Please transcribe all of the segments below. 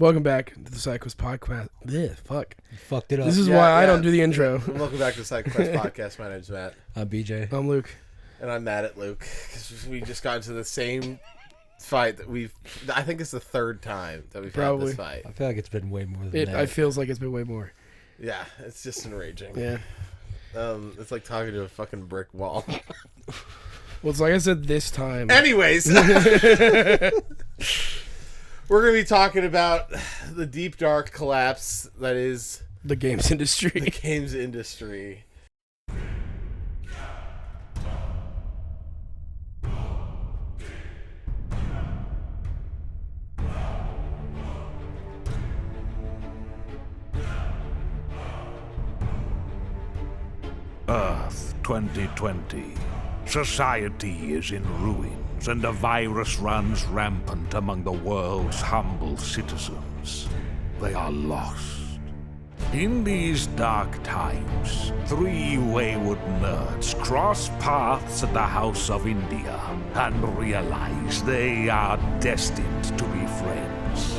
Welcome back to the SideQuest podcast. Fuck. You fucked it up. This is why I don't do the intro. Welcome back to the SideQuest podcast. My name's Matt. I'm BJ. I'm Luke. And I'm mad at Luke because we just got into the same fight that I think it's the third time that we've had this fight. I feel like it's been way more than that. It feels like it's been way more. Yeah, it's just enraging. Yeah. It's like talking to a fucking brick wall. Well, it's like I said this time. Anyways. We're going to be talking about the deep, dark collapse that is the games industry. The games industry. Earth 2020. Society is in ruins, and a virus runs rampant among the world's humble citizens. They are lost. In these dark times, three wayward nerds cross paths at the House of India and realize they are destined to be friends.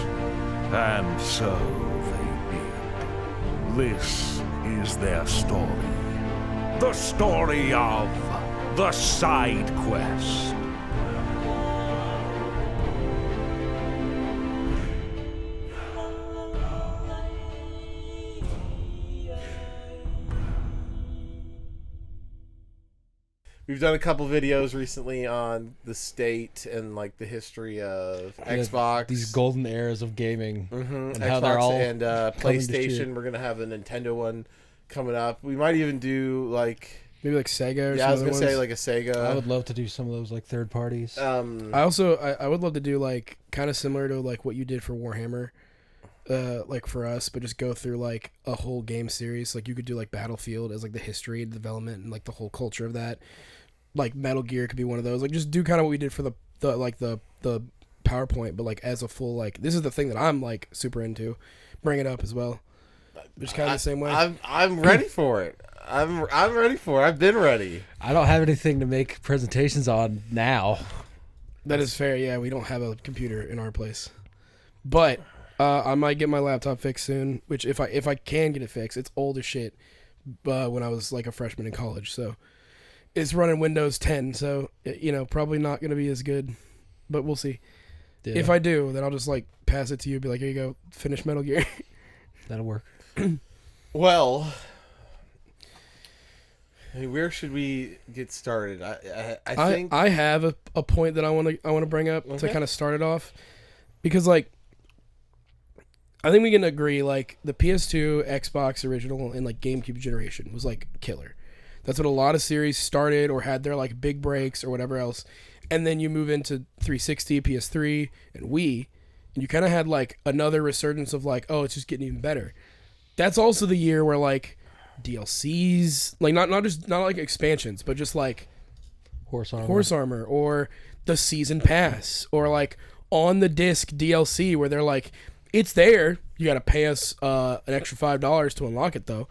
And so they did. This is their story. The story of the Side Quest. We've done a couple videos recently on the state and like the history of Xbox. These golden eras of gaming. And Xbox how they're all and PlayStation. PlayStation. We're going to have a Nintendo one coming up. We might even do like... Maybe like Sega or yeah, I was going to say like a Sega. I would love to do some of those like third parties. I would love to do like kind of similar to like what you did for Warhammer. Like for us, but just go through like a whole game series. Like you could do like Battlefield as like the history and development and like the whole culture of that. Like Metal Gear could be one of those. Like just do kind of what we did for the PowerPoint, but like as a full like this is the thing that I'm like super into. Bring it up as well. Just kind of the same way. I'm ready for it. I'm ready for it. I've been ready. I don't have anything to make presentations on now. That is fair. Yeah, we don't have a computer in our place, but I might get my laptop fixed soon. Which if I can get it fixed, it's old as shit. When I was like a freshman in college, so it's running Windows 10. So probably not going to be as good, but we'll see. Yeah. If I do, then I'll just like pass it to you. Be like, here you go, finish Metal Gear. That'll work. Well. I mean, where should we get started? I think I have a point that I want to bring up to kind of start it off, because like I think we can agree like the PS2, Xbox original, and like GameCube generation was like killer. That's what a lot of series started or had their like big breaks or whatever else, and then you move into 360, PS3, and Wii, and you kind of had like another resurgence of like, oh, it's just getting even better. That's also the year where like DLCs, like not like expansions, but just like horse armor or the season pass or like on the disc DLC where they're like, it's there, you got to pay us an extra $5 to unlock it though.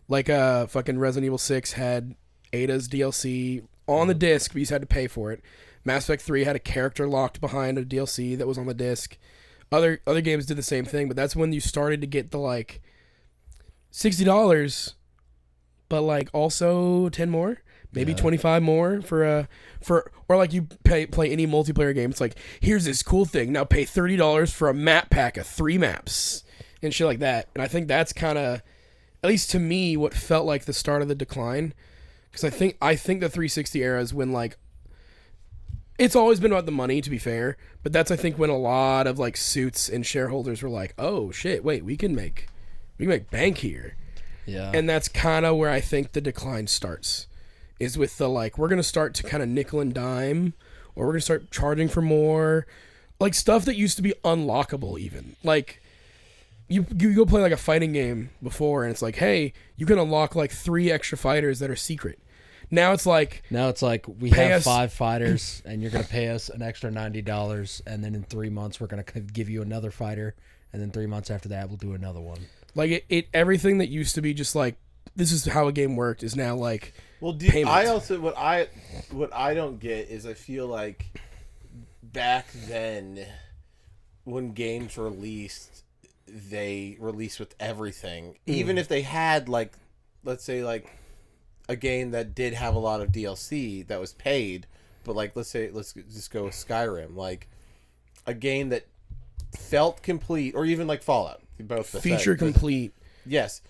Like fucking Resident Evil 6 had Ada's DLC on the disc, but you just had to pay for it. Mass Effect 3 had a character locked behind a DLC that was on the disc. Other games did the same thing, but that's when you started to get the like $60, but like also 10 more, maybe 25 more for or like you play any multiplayer game. It's like, here's this cool thing. Now pay $30 for a map pack of 3 maps and shit like that. And I think that's kind of, at least to me, what felt like the start of the decline. Because I think the 360 era is when like, it's always been about the money, to be fair, but that's I think when a lot of like suits and shareholders were like, oh shit, wait, we can make bank here. Yeah. And that's kind of where I think the decline starts, is with the like, we're going to start to kind of nickel and dime, or we're going to start charging for more, like stuff that used to be unlockable even. Like you go play like a fighting game before and it's like, hey, you can unlock like 3 extra fighters that are secret. Now it's like we have 5 fighters and you're going to pay us an extra $90, and then in 3 months we're going to give you another fighter, and then 3 months after that we'll do another one. Like it everything that used to be just like, this is how a game worked, is now like, well, payment. I also what I don't get is I feel like back then when games released, they release with everything, even if they had like, let's say like a game that did have a lot of DLC that was paid, but like let's just go with Skyrim, like a game that felt complete, or even like Fallout, both feature complete. Yes,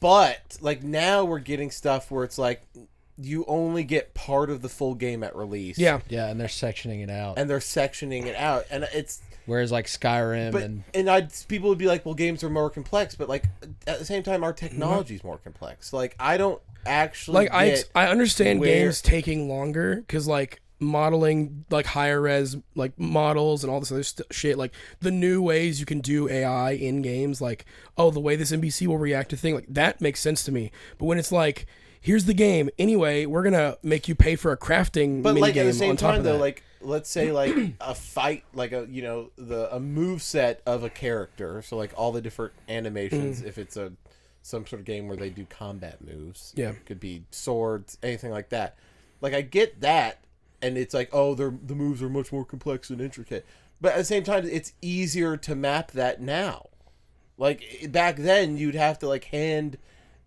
but like now we're getting stuff where it's like you only get part of the full game at release. Yeah, and they're sectioning it out. And it's whereas like Skyrim people would be like, well, games are more complex, but like at the same time, our technology is more complex. Like I don't actually like I understand games taking longer because like modeling like higher res like models and all this other shit, like the new ways you can do AI in games, like the way this NPC will react to thing, like that makes sense to me. But when it's like, here's the game anyway, we're gonna make you pay for a crafting but like at the same on top time of though, that. like let's say like a fight, like a move set of a character, so like all the different animations, if it's some sort of game where they do combat moves, it could be swords, anything like that. Like I get that, and it's like, the moves are much more complex and intricate, but at the same time it's easier to map that now. Like back then you'd have to like hand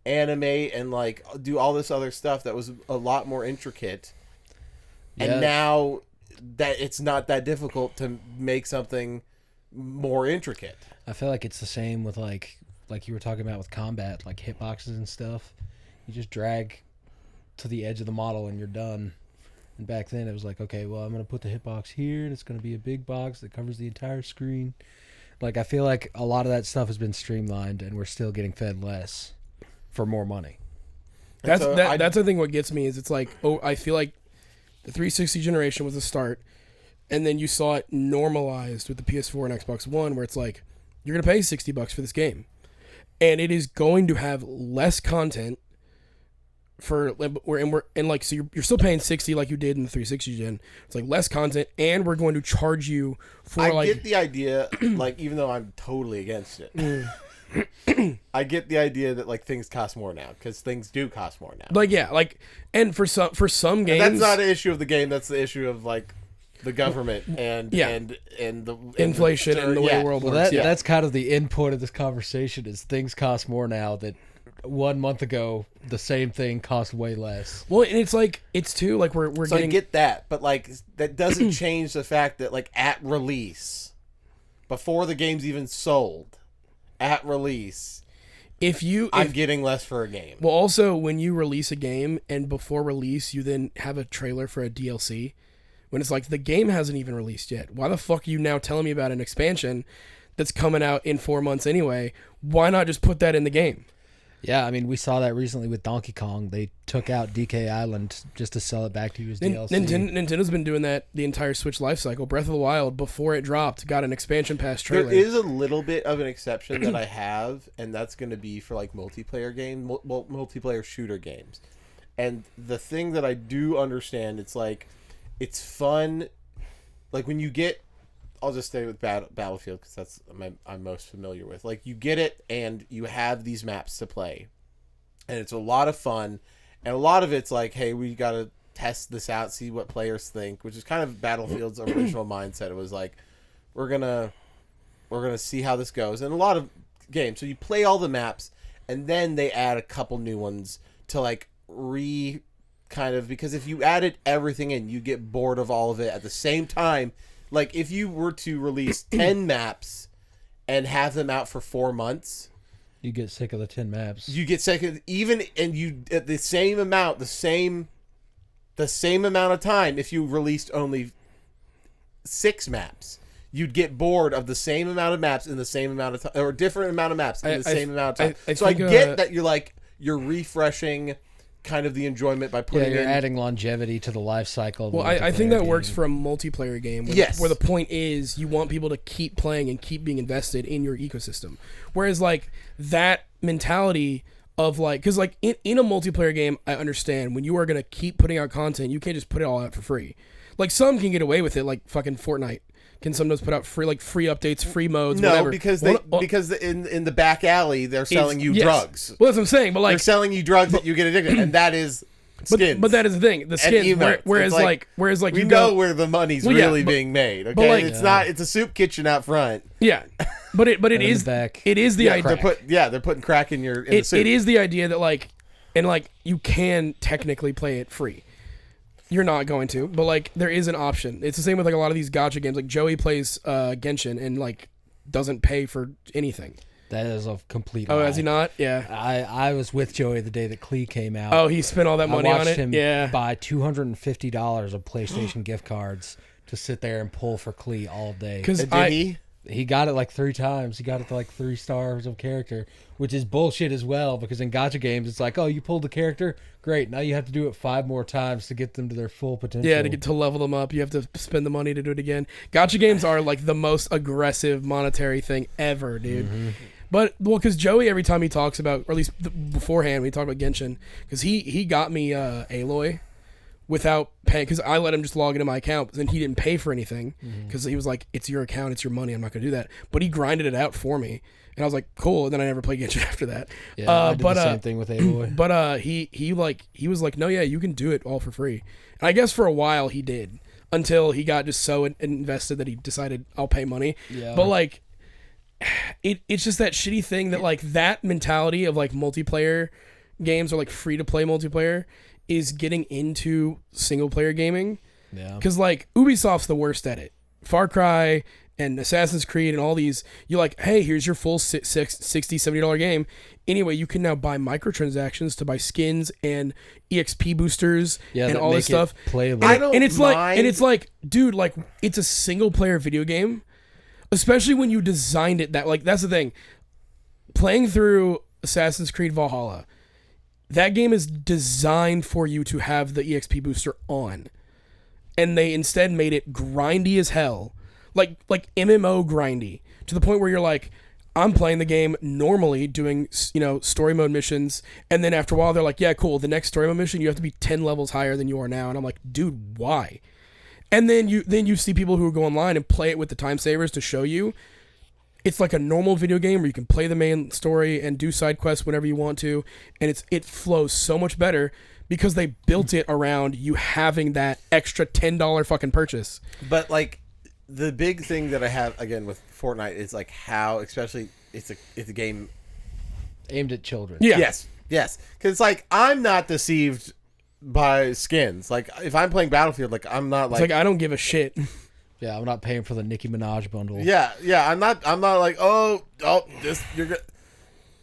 animate and like do all this other stuff that was a lot more intricate, and now that it's not that difficult to make something more intricate. I feel like it's the same with like you were talking about with combat, like hitboxes and stuff. You just drag to the edge of the model and you're done. And back then it was like, okay, well, I'm going to put the hitbox here and it's going to be a big box that covers the entire screen. Like I feel like a lot of that stuff has been streamlined and we're still getting fed less for more money. That's the thing. What gets me is it's like, I feel like the 360 generation was the start, and then you saw it normalized with the PS4 and Xbox One, where it's like you're gonna pay $60 for this game, and it is going to have less content so you're still paying $60 like you did in the 360 gen. It's like less content, and we're going to charge you for I get the idea, like even though I'm totally against it. I get the idea that like things cost more now, because things do cost more now. Like and for some games, and that's not an issue of the game. That's the issue of like the government and the inflation and the way the world works. That's kind of the input of this conversation. Is things cost more now that 1 month ago the same thing cost way less. Well, and it's like it's too like we're so getting. I get that, but like that doesn't change the fact that like at release, before the game's even sold. At release, I'm getting less for a game. Well, also when you release a game and before release you then have a trailer for a DLC, when it's like the game hasn't even released yet. Why the fuck are you now telling me about an expansion that's coming out in 4 months anyway? Why not just put that in the game? Yeah, I mean, we saw that recently with Donkey Kong. They took out DK Island just to sell it back to you as DLC. Nintendo's been doing that the entire Switch life cycle. Breath of the Wild, before it dropped, got an expansion pass trailer. There is a little bit of an exception that I have, and that's going to be for like multiplayer multiplayer shooter games. And the thing that I do understand, it's like, it's fun. Like when you get, I'll just stay with Battlefield because that's I'm most familiar with. Like you get it and you have these maps to play, and it's a lot of fun, and a lot of it's like, hey, we got to test this out, see what players think, which is kind of Battlefield's original mindset. It was like, we're gonna see how this goes, and a lot of games. So you play all the maps, and then they add a couple new ones to like because if you added everything in, you get bored of all of it at the same time. Like, if you were to release 10 maps and have them out for 4 months... You get sick of the 10 maps. You get sick of... At the same amount of time, if you released only 6 maps, you'd get bored of the same amount of maps in the same amount of time... Or different amount of maps in the same amount of time. I get that you're refreshing... kind of the enjoyment by putting you're adding longevity to the life cycle. Well, I think that works for a multiplayer game where the point is you want people to keep playing and keep being invested in your ecosystem. Whereas like that mentality of like, because like in a multiplayer game, I understand when you are going to keep putting out content, you can't just put it all out for free. Like some can get away with it, like fucking Fortnite can sometimes put out free updates, free modes, whatever. Because in the back alley they're selling you drugs. Well, that's what I'm saying. But like they're selling you drugs that you get addicted, and that is skins. But that is the thing. The skins. emotes. Whereas like we you know go, where the money's Well, yeah, really but- being made. Okay, but, like- it's not. It's a soup kitchen out front. yeah, but it in the is back. it is the idea. They're putting crack in the soup. It is the idea that like, and like you can technically play it free. You're not going to, but like there is an option. It's the same with like a lot of these gacha games. Like Joey plays Genshin and like doesn't pay for anything. That is a complete Oh, lie. has he not? Yeah. I was with Joey the day that Klee came out. Oh, he spent all that money I on watched it. him Yeah. buy $250 of PlayStation gift cards to sit there and pull for Klee all day. Because Did he? He got it like 3 times. He got it to like 3 stars of character, which is bullshit as well. Because in gacha games, it's like, oh, you pulled the character, great. Now you have to do it 5 more times to get them to their full potential. Yeah, to get to level them up, you have to spend the money to do it again. Gacha games are like the most aggressive monetary thing ever, dude. Mm-hmm. But well, because Joey, every time he talks about, or at least beforehand, when he talked about Genshin, because he got me Aloy without paying, because I let him just log into my account, but then he didn't pay for anything because he was like, "It's your account, it's your money. I'm not gonna do that." But he grinded it out for me, and I was like, "Cool." And then I never played Genshin after that. Yeah, I did the same thing with Aloy. But he was like, no, yeah, you can do it all for free. And I guess for a while he did, until he got just so invested that he decided I'll pay money. Yeah. But like, it's just that shitty thing that like that mentality of like multiplayer games or like free to play multiplayer is getting into single player gaming. Yeah. Because like Ubisoft's the worst at it. Far Cry and Assassin's Creed and all these, you're like, hey, here's your full $60, $70 game. Anyway, you can now buy microtransactions to buy skins and EXP boosters and that all this make it stuff. playable. I don't And it's mind. like, dude, like it's a single player video game, especially when you designed it that like that's the thing. Playing through Assassin's Creed Valhalla, that game is designed for you to have the EXP booster on, and they instead made it grindy as hell, like MMO grindy, to the point where you're like, I'm playing the game normally, doing story mode missions, and then after a while they're like, yeah, cool, the next story mode mission you have to be 10 levels higher than you are now, and I'm like, dude, why? And then you see people who go online and play it with the time savers to show you. It's like a normal video game where you can play the main story and do side quests whenever you want to, and it flows so much better because they built it around you having that extra $10 fucking purchase. But like the big thing that I have again with Fortnite is like how, especially it's a game. Aimed at children. Yeah. Yes, because like I'm not deceived by skins. Like if I'm playing Battlefield, like I'm not It's like I don't give a shit. Yeah, I'm not paying for the Nicki Minaj bundle. yeah. I'm not like this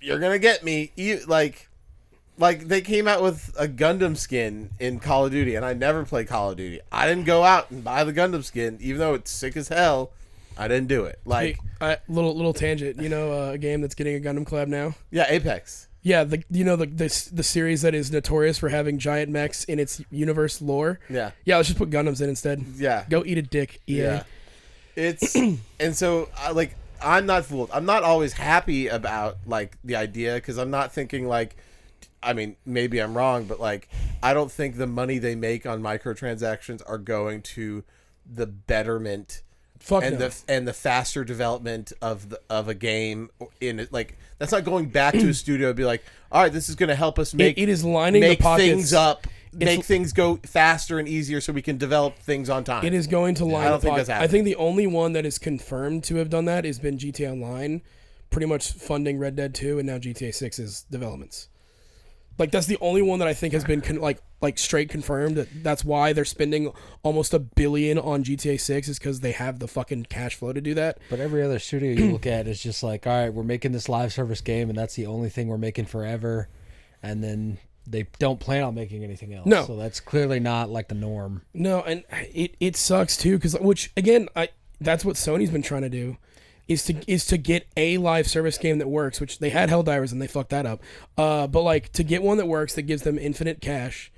you're gonna get me. Like they came out with a Gundam skin in Call of Duty, and I never played Call of Duty. I didn't go out and buy the Gundam skin, even though it's sick as hell. I didn't do it. Like Little tangent. A game that's getting a Gundam collab now. yeah, Apex. Yeah, the series that is notorious for having giant mechs in its universe lore. Yeah. Yeah, let's just put Gundams in instead. Yeah. Go eat a dick, EA. Yeah. It's and so I'm not fooled. I'm not always happy about like the idea because I'm not thinking like, I mean, maybe I'm wrong, but like I don't think the money they make on microtransactions are going to the betterment Fuck and no. the faster development of a game in it. Like that's not going back to a studio and be like, all right, this is going to help us make it is lining the make pockets. things up, make things go faster and easier so we can develop things on time. It is going to line I the don't think pockets. that's I think the only one that is confirmed to have done that has been GTA Online, pretty much funding Red Dead 2 and now GTA 6's developments. Like that's the only one that I think has been like straight confirmed. That's why they're spending almost $1 billion on GTA 6 is because they have the fucking cash flow to do that. But every other studio you look at is just like, all right, we're making this live service game, and that's the only thing we're making forever. And then they don't plan on making anything else. No. So that's clearly not like the norm. No, and it sucks too because that's what Sony's been trying to do. Is to get a live service game that works, which they had Helldivers and they fucked that up. But like to get one that works that gives them infinite cash,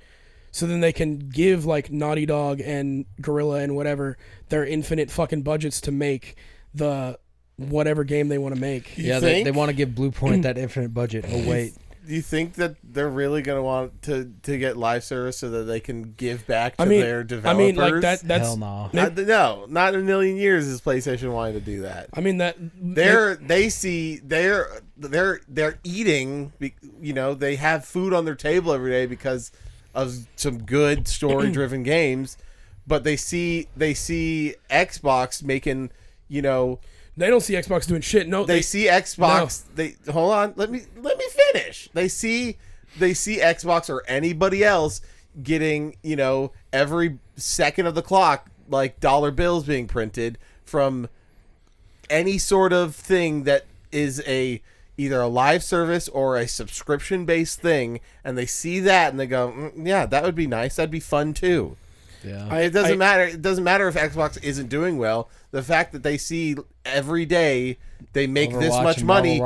so then they can give like Naughty Dog and Guerrilla and whatever their infinite fucking budgets to make the whatever game they want to make. Yeah, they want to give Bluepoint that infinite budget. Oh wait, Do you think that they're really going to want to get live service so that they can give back to their developers? I mean, like that's hell no. No, not in a million years is PlayStation wanting to do that. I mean that They're eating. They have food on their table every day because of some good story driven games, but they see Xbox making, you know, they don't see Xbox doing shit. No, they see Xbox. No. They hold on. Let me finish. They see Xbox or anybody else getting, you know, every second of the clock, like dollar bills being printed from any sort of thing that is either a live service or a subscription based thing, and they see that and they go, yeah, that would be nice. That'd be fun too. Yeah. It doesn't matter. It doesn't matter if Xbox isn't doing well. The fact that they see every day they make Overwatch this much money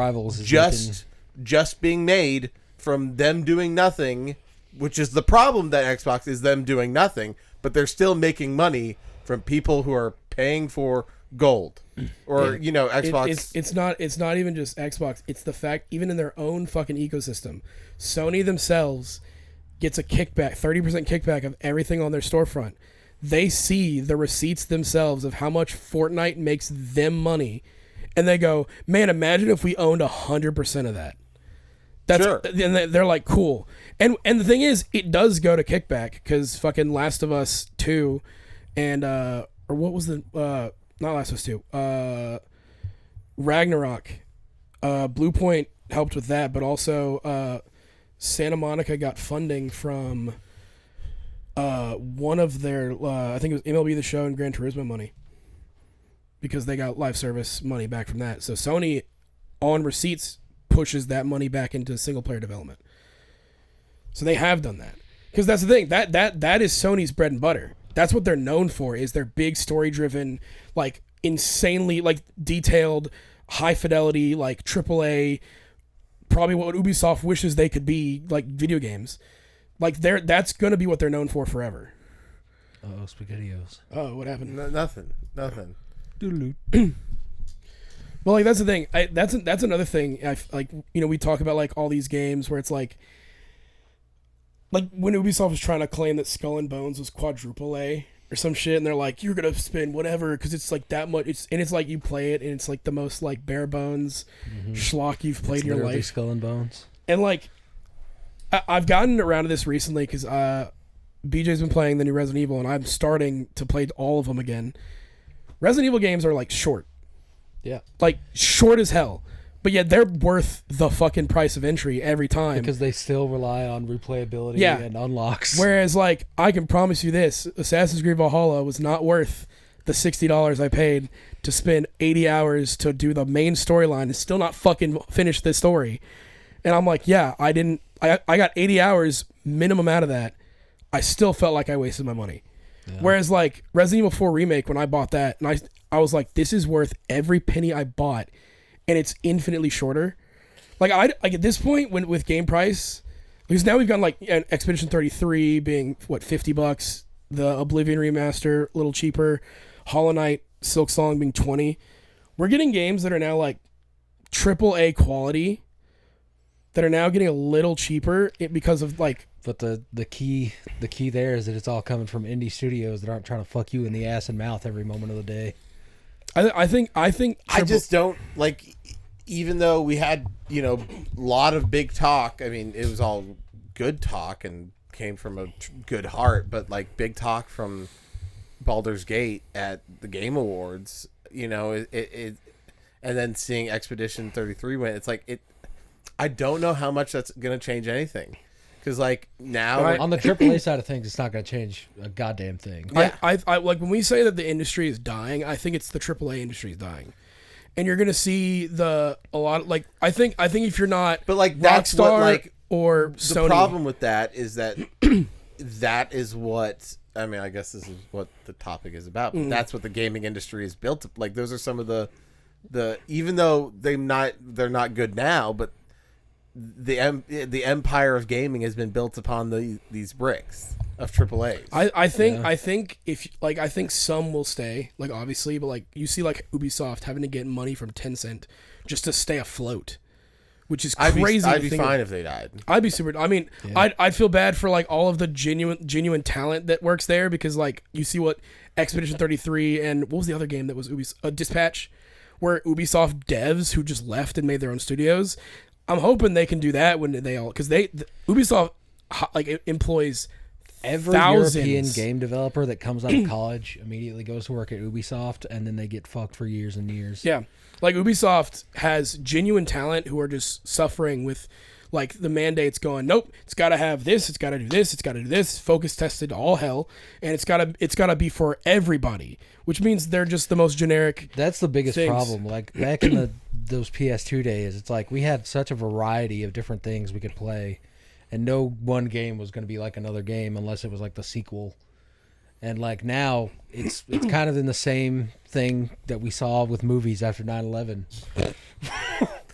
just being made from them doing nothing, which is the problem that Xbox is them doing nothing, but they're still making money from people who are paying for gold or you know, Xbox. It's not even just Xbox. It's the fact even in their own fucking ecosystem, Sony themselves gets a kickback, 30% kickback of everything on their storefront. They see the receipts themselves of how much Fortnite makes them money, and they go, man, imagine if we owned 100% of that. That's, sure. And they're like, cool. And the thing is, it does go to kickback because fucking Last of Us 2 and or what was the not Last of Us 2, Ragnarok, Blue Point helped with that, but also Santa Monica got funding from one of their I think it was MLB The Show and Gran Turismo money because they got live service money back from that. So Sony on receipts pushes that money back into single player development. So they have done that because that's the thing that is Sony's bread and butter. That's what they're known for, is their big story driven, like insanely like detailed, high fidelity, like AAA, probably what Ubisoft wishes they could be, like video games. Like that's gonna be what they're known for forever. Oh, SpaghettiOs. Oh, what happened? Nothing. Well, like that's the thing. That's another thing. Like, you know, we talk about like all these games where it's like when Ubisoft was trying to claim that Skull and Bones was quadruple A or some shit, and they're like, you're gonna spend whatever because it's like that much. It's like you play it and it's like the most like bare bones schlock you've played in your life. Skull and Bones. And like, I've gotten around to this recently because BJ's been playing the new Resident Evil, and I'm starting to play all of them again. Resident Evil games are like short. Yeah. Like short as hell. But yet they're worth the fucking price of entry every time. Because they still rely on replayability and unlocks. Whereas, like, I can promise you this, Assassin's Creed Valhalla was not worth the $60 I paid to spend 80 hours to do the main storyline and still not fucking finish the story. And I'm like, yeah, I got 80 hours minimum out of that. I still felt like I wasted my money. Yeah. Whereas, like, Resident Evil 4 Remake, when I bought that, and I was like, this is worth every penny I bought, and it's infinitely shorter. Like at this point, when with game price, because now we've got like an Expedition 33 being what $50, the Oblivion remaster a little cheaper, Hollow Knight, Silk Song being $20. We're getting games that are now like AAA quality that are now getting a little cheaper because of like. But the key there is that it's all coming from indie studios that aren't trying to fuck you in the ass and mouth every moment of the day. I think I just don't like, even though we had, you know, a lot of big talk. I mean, it was all good talk and came from a good heart, but like big talk from Baldur's Gate at the Game Awards, you know, it and then seeing Expedition 33 win, it's like I don't know how much that's gonna change anything. Because, like, now... on the AAA side of things, it's not going to change a goddamn thing. Yeah. I like, when we say that the industry is dying, I think it's the AAA industry is dying. And you're going to see a lot of, like... I think if you're not but like that's Rockstar what, like, or Sony... The problem with that is that that is what... I mean, I guess this is what the topic is about. But that's what the gaming industry is built... Like, those are some of the... Even though they're not good now, but... The empire of gaming has been built upon these bricks of AAA. I think some will stay, like, obviously, but like you see like Ubisoft having to get money from Tencent just to stay afloat, which is crazy. I'd be fine if they died. I'd be super. I mean, yeah. I'd feel bad for like all of the genuine talent that works there, because like you see what Expedition 33 and what was the other game that was Dispatch, where Ubisoft devs who just left and made their own studios. I'm hoping they can do that when they all, because Ubisoft like employs Every European game developer that comes out of college immediately goes to work at Ubisoft, and then they get fucked for years and years. Yeah. Like, Ubisoft has genuine talent who are just suffering with, like, the mandates going, nope, it's got to have this, it's got to do this, it's got to do this, focus tested to all hell, and it's got to be for everybody, which means they're just the most generic. That's the biggest things. problem. Like, back in those PS2 days, it's like we had such a variety of different things we could play, and no one game was going to be like another game unless it was like the sequel. And like now, it's kind of in the same thing that we saw with movies after 9/11,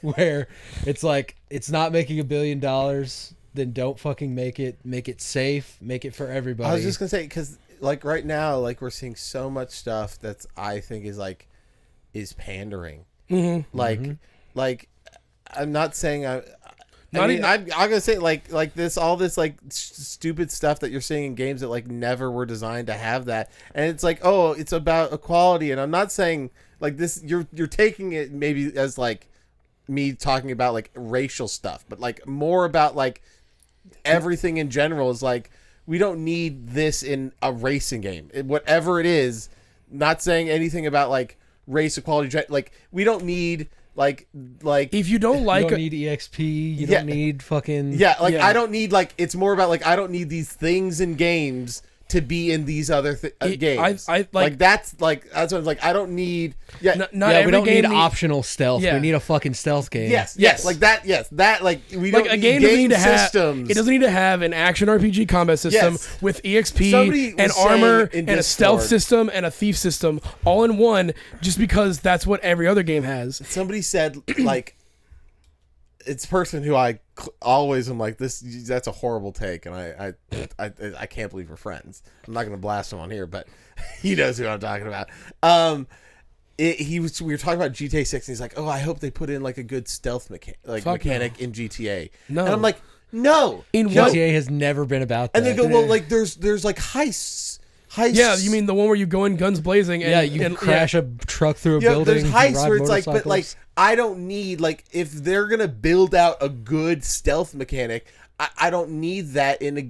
where it's like, it's not making $1 billion, then don't fucking make it. Make it safe. Make it for everybody. I was just gonna say, because like right now, like we're seeing so much stuff that's, I think, is pandering. Like I'm not saying I'm gonna say like this, all this like stupid stuff that you're seeing in games that like never were designed to have that, and it's like, oh, it's about equality, and I'm not saying like this. You're taking it maybe as like me talking about like racial stuff, but like more about like everything in general is like, we don't need this in a racing game, whatever it is. Not saying anything about like race equality, like we don't need. Like if you don't like, you don't need EXP, you don't need fucking I don't need like, it's more about like, I don't need these things in games to be in these other games. I like that's what I'm like, I don't need we don't need optional stealth. We need a fucking stealth game. Yes. Like that. Yes, that like we like don't a need game doesn't need to systems. Have. It doesn't need to have an action RPG combat system with EXP and armor and a stealth system and a thief system all in one, just because that's what every other game has. Somebody said like, it's a person who I always am like, this. That's a horrible take, and I can't believe we're friends. I'm not going to blast him on here, but he knows who I'm talking about. We were talking about GTA 6, and he's like, oh, I hope they put in like a good stealth mechanic in GTA. No, and I'm like, no. GTA has never been about that. And they go, well, like there's like heists. Yeah, you mean the one where you go in guns blazing and you crash a truck through a building. There's heists where it's like, but like, I don't need, like, if they're gonna build out a good stealth mechanic, I don't need that in a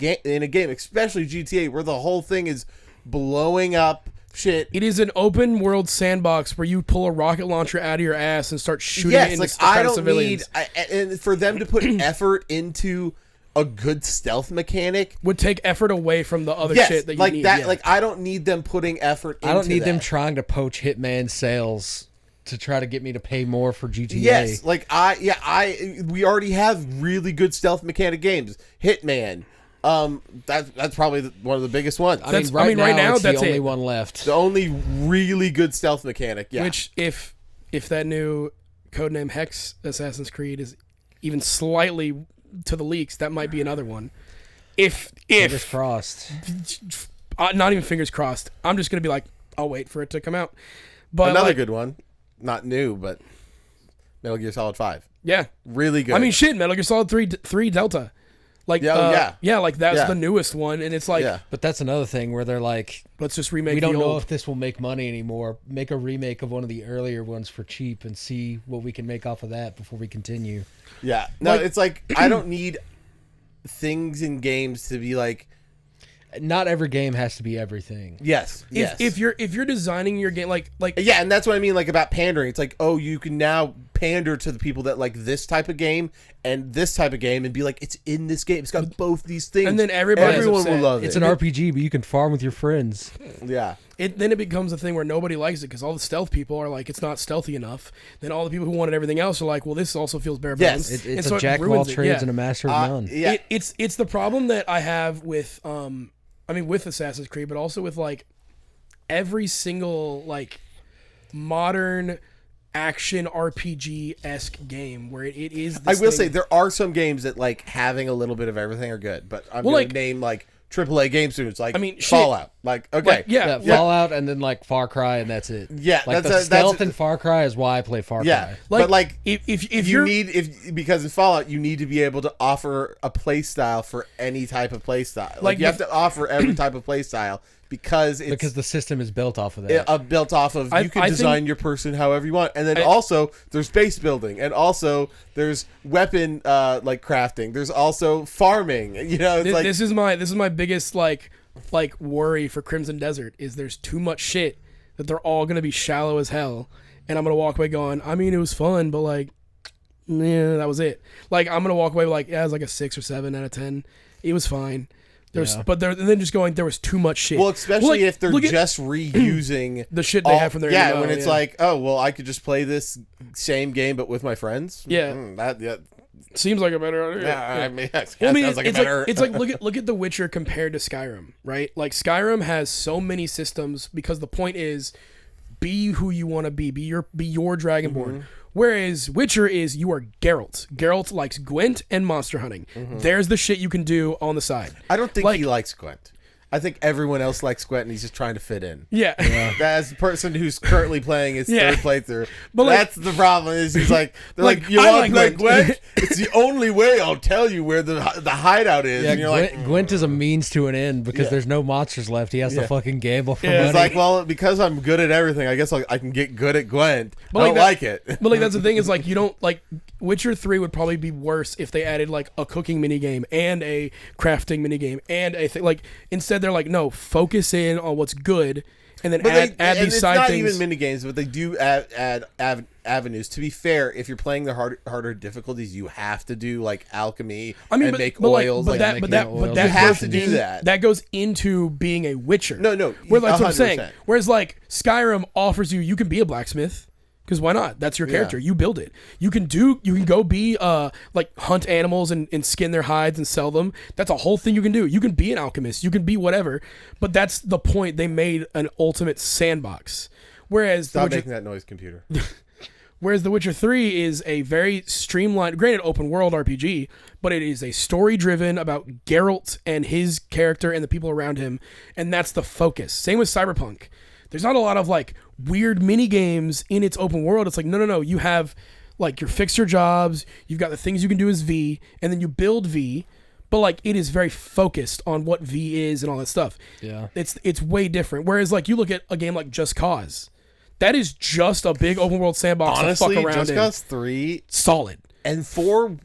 game, especially GTA, where the whole thing is blowing up shit. It is an open world sandbox where you pull a rocket launcher out of your ass and start shooting it into I don't civilians. And for them to put effort into a good stealth mechanic would take effort away from the other shit that you need. Like, I don't need them putting effort into I don't need them trying to poach Hitman sales to try to get me to pay more for GTA. Yes, like we already have really good stealth mechanic games. Hitman, that's probably one of the biggest ones. I mean, right now it's that's the only one left. The only really good stealth mechanic. Yeah. Which if that new codename Hex Assassin's Creed is even slightly to the leaks, that might be another one. If fingers crossed, not even fingers crossed. I'm just gonna be like, I'll wait for it to come out. But another good one, not new, but Metal Gear Solid 5. Yeah, really good. I mean, shit, Metal Gear Solid 3 Delta. Like, like that's the newest one, and it's like, but that's another thing where they're like, let's just remake. We don't know if this will make money anymore. Make a remake of one of the earlier ones for cheap and see what we can make off of that before we continue. Yeah, no, it's like, I don't need things in games to be like. Not every game has to be everything. Yes. If you're designing your game like yeah, and that's what I mean, like, about pandering. It's like, oh, you can now pander to the people that like this type of game and this type of game, and be like, it's in this game. It's got both these things, and then everyone will love it. It's an RPG, but you can farm with your friends. Yeah. Then it becomes a thing where nobody likes it because all the stealth people are like, it's not stealthy enough. Then all the people who wanted everything else are like, well, this also feels bare bones. Yes, it's a jack of all trades and a master of none. Yeah. It's the problem that I have with with Assassin's Creed, but also with like every single like modern action RPG-esque game where it is this I will say there are some games that like having a little bit of everything are good, but I'm going to name like AAA game studios, like Fallout. Like, okay. Fallout and then like Far Cry, and that's it. Yeah, like the stealth in Far Cry is why I play Far Cry. Yeah, but like because in Fallout you need to be able to offer a play style for any type of play style. Like you have to offer every type of play style because the system is built off of that. built off of you can I design think- your person however you want, and then also there's base building, and also there's weapon like crafting. There's also farming. You know, it's This is my biggest like worry for Crimson Desert is there's too much shit that they're all gonna be shallow as hell, and I'm gonna walk away going, I mean, it was fun, but like, yeah, that was it. Like, I'm gonna walk away like, yeah, it was like a 6 or 7 out of 10. It was fine. But then just going, there was too much shit. well, especially like, if they're look at just reusing the shit they have from their MMO, when it's like, oh well, I could just play this same game but with my friends. Yeah. Seems like a better idea. Yeah, I mean, that Well, I mean, sounds like a it's better. like, it's like look at The Witcher compared to Skyrim, right? Like Skyrim has so many systems because the point is, be who you want to be your Dragonborn. Mm-hmm. Whereas Witcher is you are Geralt. Geralt likes Gwent and monster hunting. There's the shit you can do on the side. I don't think like- he likes Gwent. I think everyone else likes Gwent, and he's just trying to fit in. Yeah. As the person who's currently playing his Yeah. third playthrough, But like- that's the problem. Is he's like, they're like, you I want to play like Gwent." Gwent? It's the only way I'll tell you where the hideout is. Yeah, and you're like, Gwent is a means to an end because Yeah. there's no monsters left. He has to Yeah. fucking gamble for Yeah. money. it's like, well, because I'm good at everything, I guess I can get good at Gwent. But I like don't that- like it. But like that's the thing is like you don't like Witcher 3 would probably be worse if they added like a cooking minigame and a crafting minigame and a thing like instead they're like no, focus in on what's good and then add and these it's side not things. even mini games, but they do add avenues. To be fair, if you're playing the harder difficulties, you have to do like alchemy and make oils. But that you have goes to do that. That goes into being a Witcher. No, Where that's what I'm saying. 100%. Whereas like Skyrim offers you can be a blacksmith. Because why not? That's your character. You build it. You can go be like hunt animals and skin their hides and sell them. That's a whole thing you can do. You can be an alchemist. You can be whatever. But that's the point. They made an ultimate sandbox. Whereas Stop making that noise, computer. Whereas The Witcher 3 is a very streamlined, granted open world RPG, but it is a story driven about Geralt and his character and the people around him, and that's the focus. Same with Cyberpunk. There's not a lot of like weird mini games in its open world. It's like no. You have like your fix your jobs. You've got the things you can do as V, and then you build V. But like it is very focused on what V is and all that stuff. Yeah, it's way different. Whereas like you look at a game like Just Cause, that is just a big open world sandbox Honestly, to fuck around Just in. Cause 3 Solid. and 4,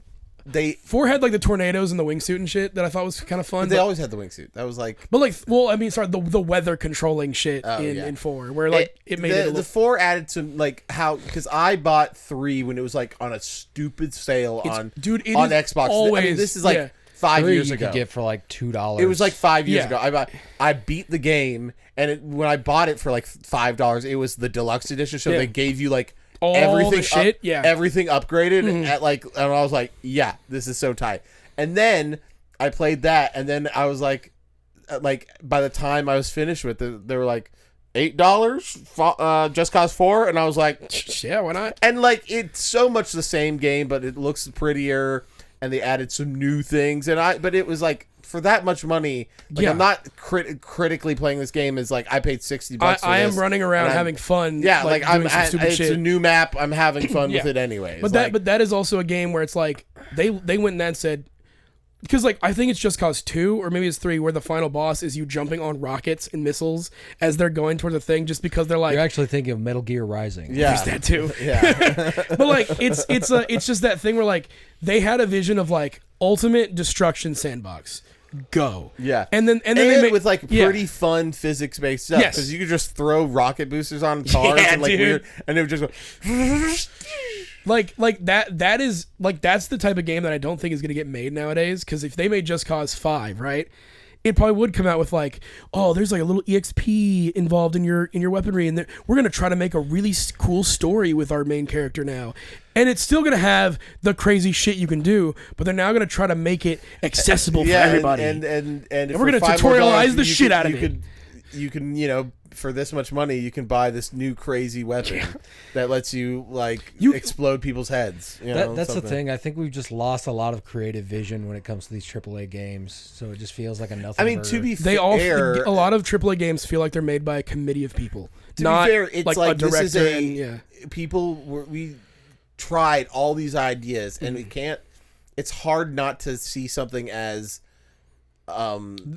they 4 had like the tornadoes and the wingsuit and shit that I thought was kind of fun. they But, always had the wingsuit. That was like but like, well, I mean, sorry, the weather controlling shit yeah. in 4, where like it made it a the little, 4 added some like how because I bought 3 when it was like on a stupid sale on dude, it on is Xbox. I always- mean, this is like yeah. 5 3 years you ago. could get for like $2. It was like 5 years Yeah. ago. I beat the game, and when I bought it for like $5, it was the deluxe edition. So Yeah. they gave you like All everything, the shit, everything upgraded at like, and I was like, yeah, this is so tight. And then I played that, and then I was like by the time I was finished with it, they were like $8, Just Cause 4, and I was like, yeah, why not? and like it's so much the same game, but it looks prettier, and they added some new things, but it was like for that much money, like Yeah. I'm not critically playing this game as like I paid $60 for I am this, running around and I'm- having fun. yeah, like I'm doing some stupid it's shit. a new map, I'm having fun with Yeah. it anyways. But that is also a game where it's like they went and said, because like I think it's Just Cause 2 or maybe it's 3 where the final boss is you jumping on rockets and missiles as they're going toward the thing just because they're like You're actually thinking of Metal Gear Rising. yeah, there's that too. yeah, But like it's just that thing where like they had a vision of like ultimate destruction sandbox. Go. yeah. And then they make with like yeah. pretty fun physics based stuff Yes. because you could just throw rocket boosters on cars Yeah, and like dude. weird, and it would just go. like that is like that's the type of game that I don't think is going to get made nowadays because if they made Just Cause 5, right, it probably would come out with like, oh, there's like a little EXP involved in your weaponry and we're going to try to make a really cool story with our main character now. And it's still going to have the crazy shit you can do, but they're now going to try to make it accessible for everybody. And if we're for gonna $5 more tutorialize the you shit could- out of you it. could, you can, you know, for this much money, you can buy this new crazy weapon that lets you like explode people's heads. You know, That's the something. thing. I think we've just lost a lot of creative vision when it comes to these AAA games. So it just feels like a nothing. I mean, to be they fair, a lot of AAA games feel like they're made by a committee of people. to not be fair, it's like, like a director. this is and, yeah. people we tried all these ideas and we can't. It's hard not to see something as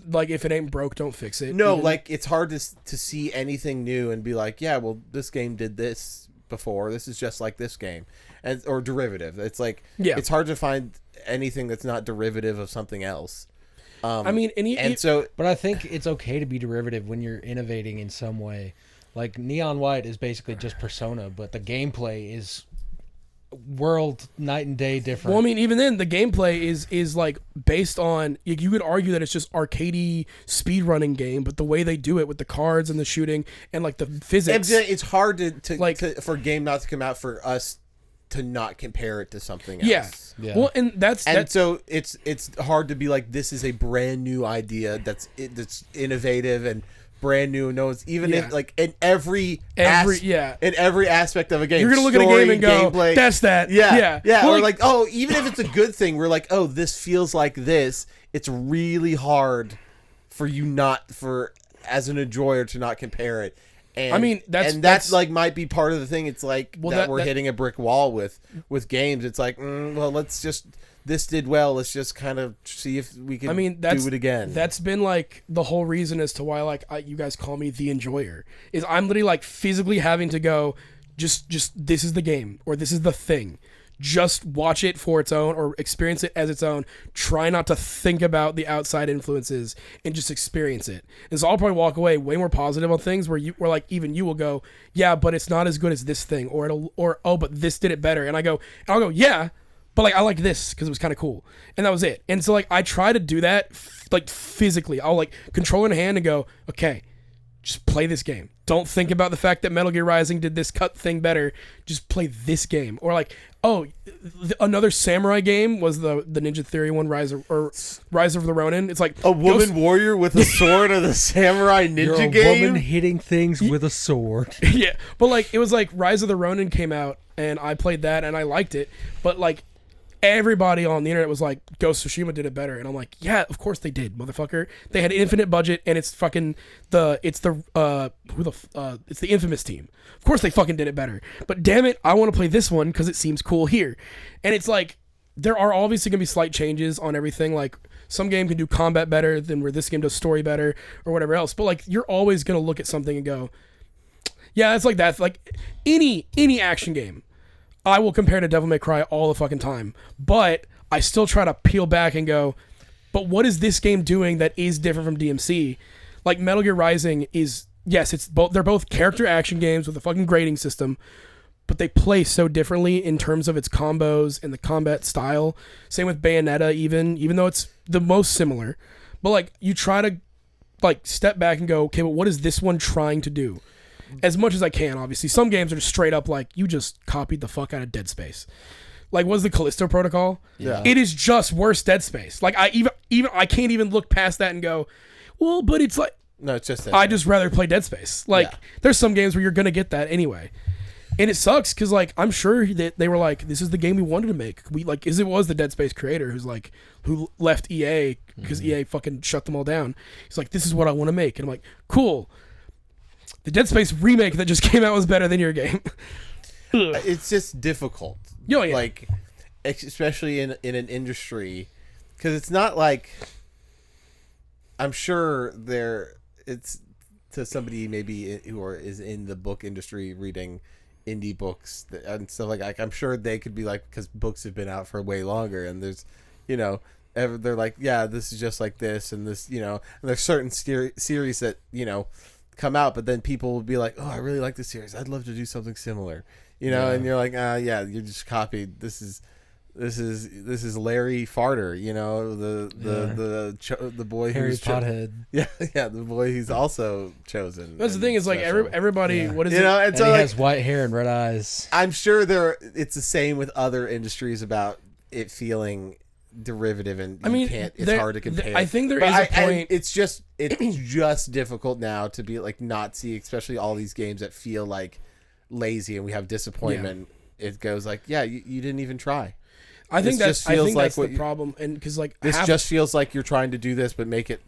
Like if it ain't broke, don't fix it. No, Even- like it's hard to see anything new and be like, yeah, well, this game did this before. This is just like this game, or derivative. It's like, it's hard to find anything that's not derivative of something else. I mean, but I think it's okay to be derivative when you're innovating in some way. Like Neon White is basically just Persona, but the gameplay is world night and day different. Well, I mean, even then, the gameplay is like based on. You could argue that it's just arcadey speedrunning game, but the way they do it with the cards and the shooting and like the physics, it's hard for a game not to come out for us to not compare it to something else. Yeah. Well, and so it's hard to be like, this is a brand new idea that's innovative and brand new. No, it's even in like in every aspect of a game. You're gonna look at a game and go, gameplay, that's that. Yeah. Well, or like, oh, even if it's a good thing, we're like, oh, this feels like this. It's really hard for you as an enjoyer to not compare it. And, I mean, that's like might be part of the thing. It's like we're hitting a brick wall with games. It's like, well, this did well. Let's just kind of see if we can do it again. That's been like the whole reason as to why you guys call me the enjoyer. Is I'm literally like physically having to go, just this is the game or this is the thing. Just watch it for its own or experience it as its own. Try not to think about the outside influences and just experience it. And so I'll probably walk away way more positive on things where like even you will go, yeah, but it's not as good as this thing, or oh, but this did it better. And I'll go, yeah, but like I like this because it was kind of cool, and that was it. And so like I try to do that like physically. I'll like control in hand and go, okay, just play this game. Don't think about the fact that Metal Gear Rising did this cut thing better. Just play this game. Or like, oh, another samurai game was the Ninja Theory one, Rise of the Ronin. It's like a woman warrior with a sword and a samurai ninja game. Woman hitting things with a sword. Yeah, but like it was like Rise of the Ronin came out and I played that and I liked it. But like everybody on the internet was like, Ghost of Tsushima did it better, and I'm like, yeah, of course they did, motherfucker. They had infinite budget, and it's fucking it's the Infamous team. Of course they fucking did it better. But damn it, I want to play this one because it seems cool here. And it's like there are obviously gonna be slight changes on everything. Like some game can do combat better than where this game does story better or whatever else. But like you're always gonna look at something and go, yeah, it's like that. Like any action game, I will compare to Devil May Cry all the fucking time, but I still try to peel back and go, but what is this game doing that is different from DMC? Like Metal Gear Rising is, yes, they're both character action games with a fucking grading system, but they play so differently in terms of its combos and the combat style. Same with Bayonetta even though it's the most similar. But like you try to like step back and go, okay, but what is this one trying to do? As much as I can, obviously. Some games are just straight up like, you just copied the fuck out of Dead Space. Like, was the Callisto Protocol? Yeah. It is just worse Dead Space. Like, I can't even look past that and go, well, but it's like... No, it's just... I just rather play Dead Space. Like, there's some games where you're going to get that anyway. And it sucks, because, like, I'm sure that they were like, this is the game we wanted to make. Because it was the Dead Space creator who left EA, because EA fucking shut them all down. He's like, this is what I want to make. And I'm like, cool. The Dead Space remake that just came out was better than your game. It's just difficult. Oh, yeah. Like, especially in an industry, because it's not like, I'm sure it's to somebody maybe who is in the book industry reading indie books and stuff like that. I'm sure they could be like, because books have been out for way longer, and there's, they're like, yeah, this is just like this, and this, and there's certain series that, come out, but then people will be like, oh, I really like this series, I'd love to do something similar, and you're like, yeah, you just copied. This is Larry Farter, the boy Harry who's Pothead. Yeah, the boy who's also chosen. That's the thing, is like everybody, what is it? And so he has white hair and red eyes. I'm sure it's the same with other industries about it feeling derivative, and it's hard to compare. I think there is a point. It's just difficult now to be like, not see, especially all these games that feel like lazy and we have disappointment. Yeah. It goes like, yeah, you didn't even try. I think that's the problem, and because like this just feels like you're trying to do this, but make it,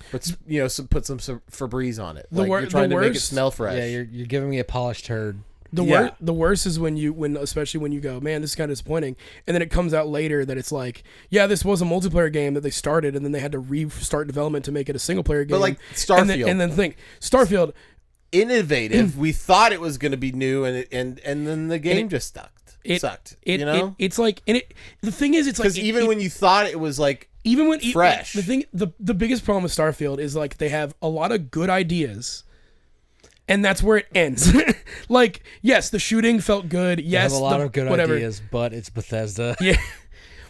put some Febreze on it. You're trying to make it smell fresh. Yeah, you're giving me a polished turd. The worst is especially when you go, man, this is kind of disappointing, and then it comes out later that it's like, yeah, this was a multiplayer game that they started, and then they had to restart development to make it a single player game. But like Starfield, and then think Starfield, innovative. We thought it was going to be new, and then the game just sucked. It's like, and the thing is, it's like because even when you thought it was like fresh, the biggest problem with Starfield is like they have a lot of good ideas. And that's where it ends. Like, yes, the shooting felt good. Yes, they have a lot of good ideas, but it's Bethesda. Yeah.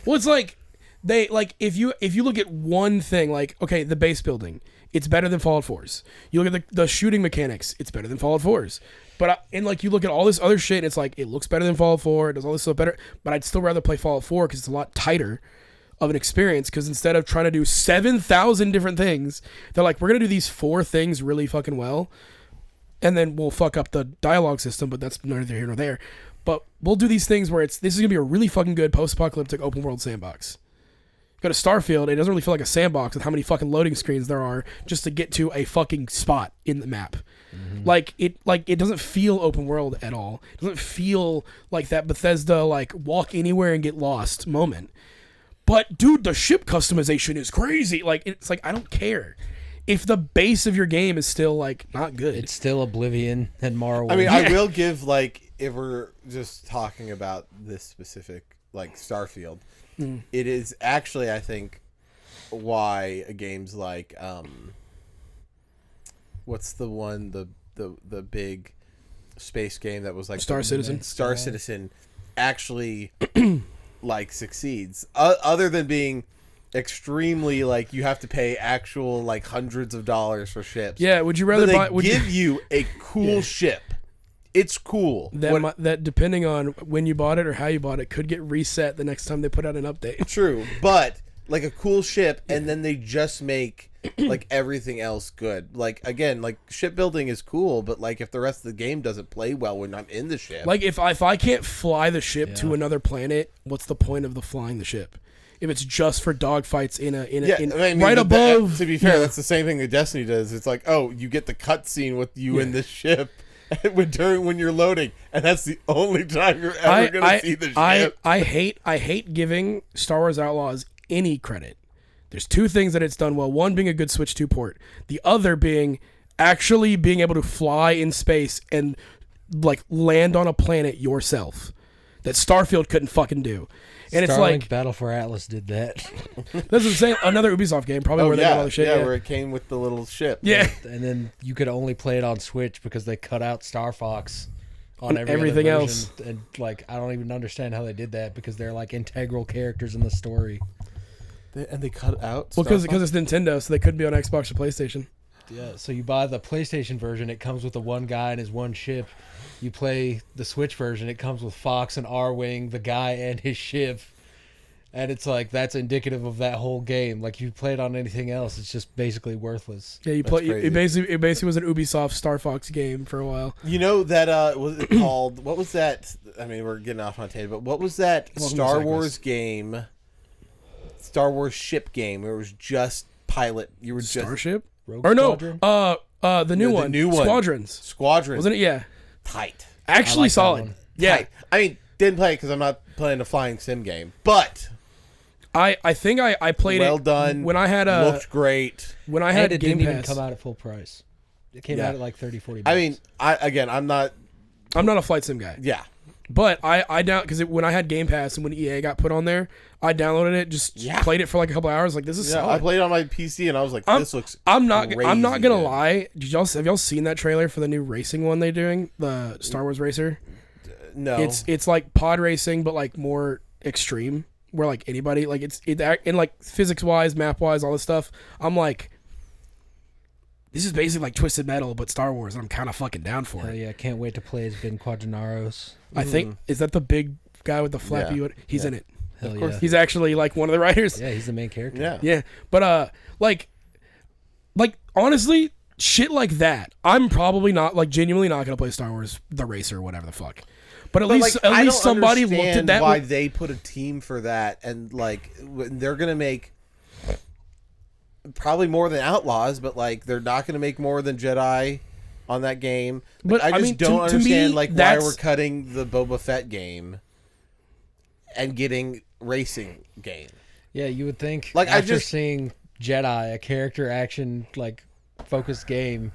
Well, it's like they like if you look at one thing, like, okay, the base building, it's better than Fallout 4's. You look at the shooting mechanics, it's better than Fallout 4's. But and like you look at all this other shit, and it's like it looks better than Fallout 4. It does all this stuff better. But I'd still rather play Fallout 4 because it's a lot tighter of an experience. Because instead of trying to do 7,000 different things, they're like, we're gonna do these 4 things really fucking well. And then we'll fuck up the dialogue system, but that's neither here nor there. But we'll do these things where this is going to be a really fucking good post-apocalyptic open-world sandbox. Go to Starfield, it doesn't really feel like a sandbox with how many fucking loading screens there are just to get to a fucking spot in the map. Mm-hmm. Like it doesn't feel open world at all. It doesn't feel like that Bethesda like walk anywhere and get lost moment. But dude, the ship customization is crazy. Like it's like I don't care. If the base of your game is still like not good, it's still Oblivion and Morrowind. I mean, I will give like if we're just talking about this specific like Starfield, it is actually I think why games like what's the one the big space game that was like Star Citizen actually like succeeds other than being extremely like you have to pay actual like hundreds of dollars for ships. Yeah, would you rather give you a cool ship? It's cool. That depending on when you bought it or how you bought it could get reset the next time they put out an update. True, but like a cool ship, and then they just make like everything else good. Like again, like shipbuilding is cool, but like if the rest of the game doesn't play well when I'm in the ship, like if I can't fly the ship to another planet, what's the point of flying the ship? If it's just for dogfights right above. To be fair, that's the same thing that Destiny does. It's like, oh, you get the cutscene with you in this ship when you're loading, and that's the only time you're ever going to see the ship. I hate giving Star Wars Outlaws any credit. There's 2 things that it's done well. One being a good Switch 2 port. The other being actually being able to fly in space and like land on a planet yourself. That Starfield couldn't fucking do. And it's like Battle for Atlas did that. That's what I'm saying. Another Ubisoft game, probably where they got all the shit. Yeah, where it came with the little ship. Yeah, and then you could only play it on Switch because they cut out Star Fox on everything else. And like, I don't even understand how they did that because they're like integral characters in the story. And they cut out. Well, because it's Nintendo, so they couldn't be on Xbox or PlayStation. Yeah, so you buy the PlayStation version, it comes with the one guy and his one ship. You play the Switch version, it comes with Fox and R-Wing, the guy and his ship. And it's like, that's indicative of that whole game. Like, you play it on anything else, it's just basically worthless. Yeah, you play. It basically was an Ubisoft Star Fox game for a while. You know that was it called? What was that? I mean, we're getting off on a tangent, but what was that Star Wars game? Star Wars ship game where it was just pilot. You were just Starship Rogue or Squadron? no? The new one. Squadrons, wasn't it? Yeah, tight. Actually, like solid. Yeah, tight. I mean, didn't play it because I'm not playing a flying sim game, but I think I played it. Well done. When I had looked great. When I had it Game didn't Pass. even come out at full price. It came out at like $30-$40. I mean, I'm not a flight sim guy. Yeah. But I down because when I had Game Pass and when EA got put on there, I downloaded it, played it for like a couple hours. Like, this is solid. I played it on my PC and I was like, this looks. I'm not gonna lie. Have y'all seen that trailer for the new racing one they're doing, the Star Wars Racer? No, it's like pod racing, but like more extreme, where like anybody like it's and like physics wise, map wise, all this stuff. I'm like, this is basically like Twisted Metal, but Star Wars, and I'm kind of fucking down for it. Yeah, can't wait to play as Ben Quadranaros. I think, is that the big guy with the flappy hood? He's in it. Hell yeah. He's actually like one of the writers. Yeah, he's the main character. Yeah. But like honestly, shit like that, I'm probably not like genuinely not gonna play Star Wars the Racer or whatever the fuck. But at least somebody looked at that. Why they put a team for that, and like they're gonna make probably more than Outlaws, but like they're not gonna make more than Jedi on that game. But I just I mean, don't to understand me, like why that's- we're cutting the Boba Fett game and getting racing game. Yeah, you would think Like, after seeing Jedi, a character action like focused game,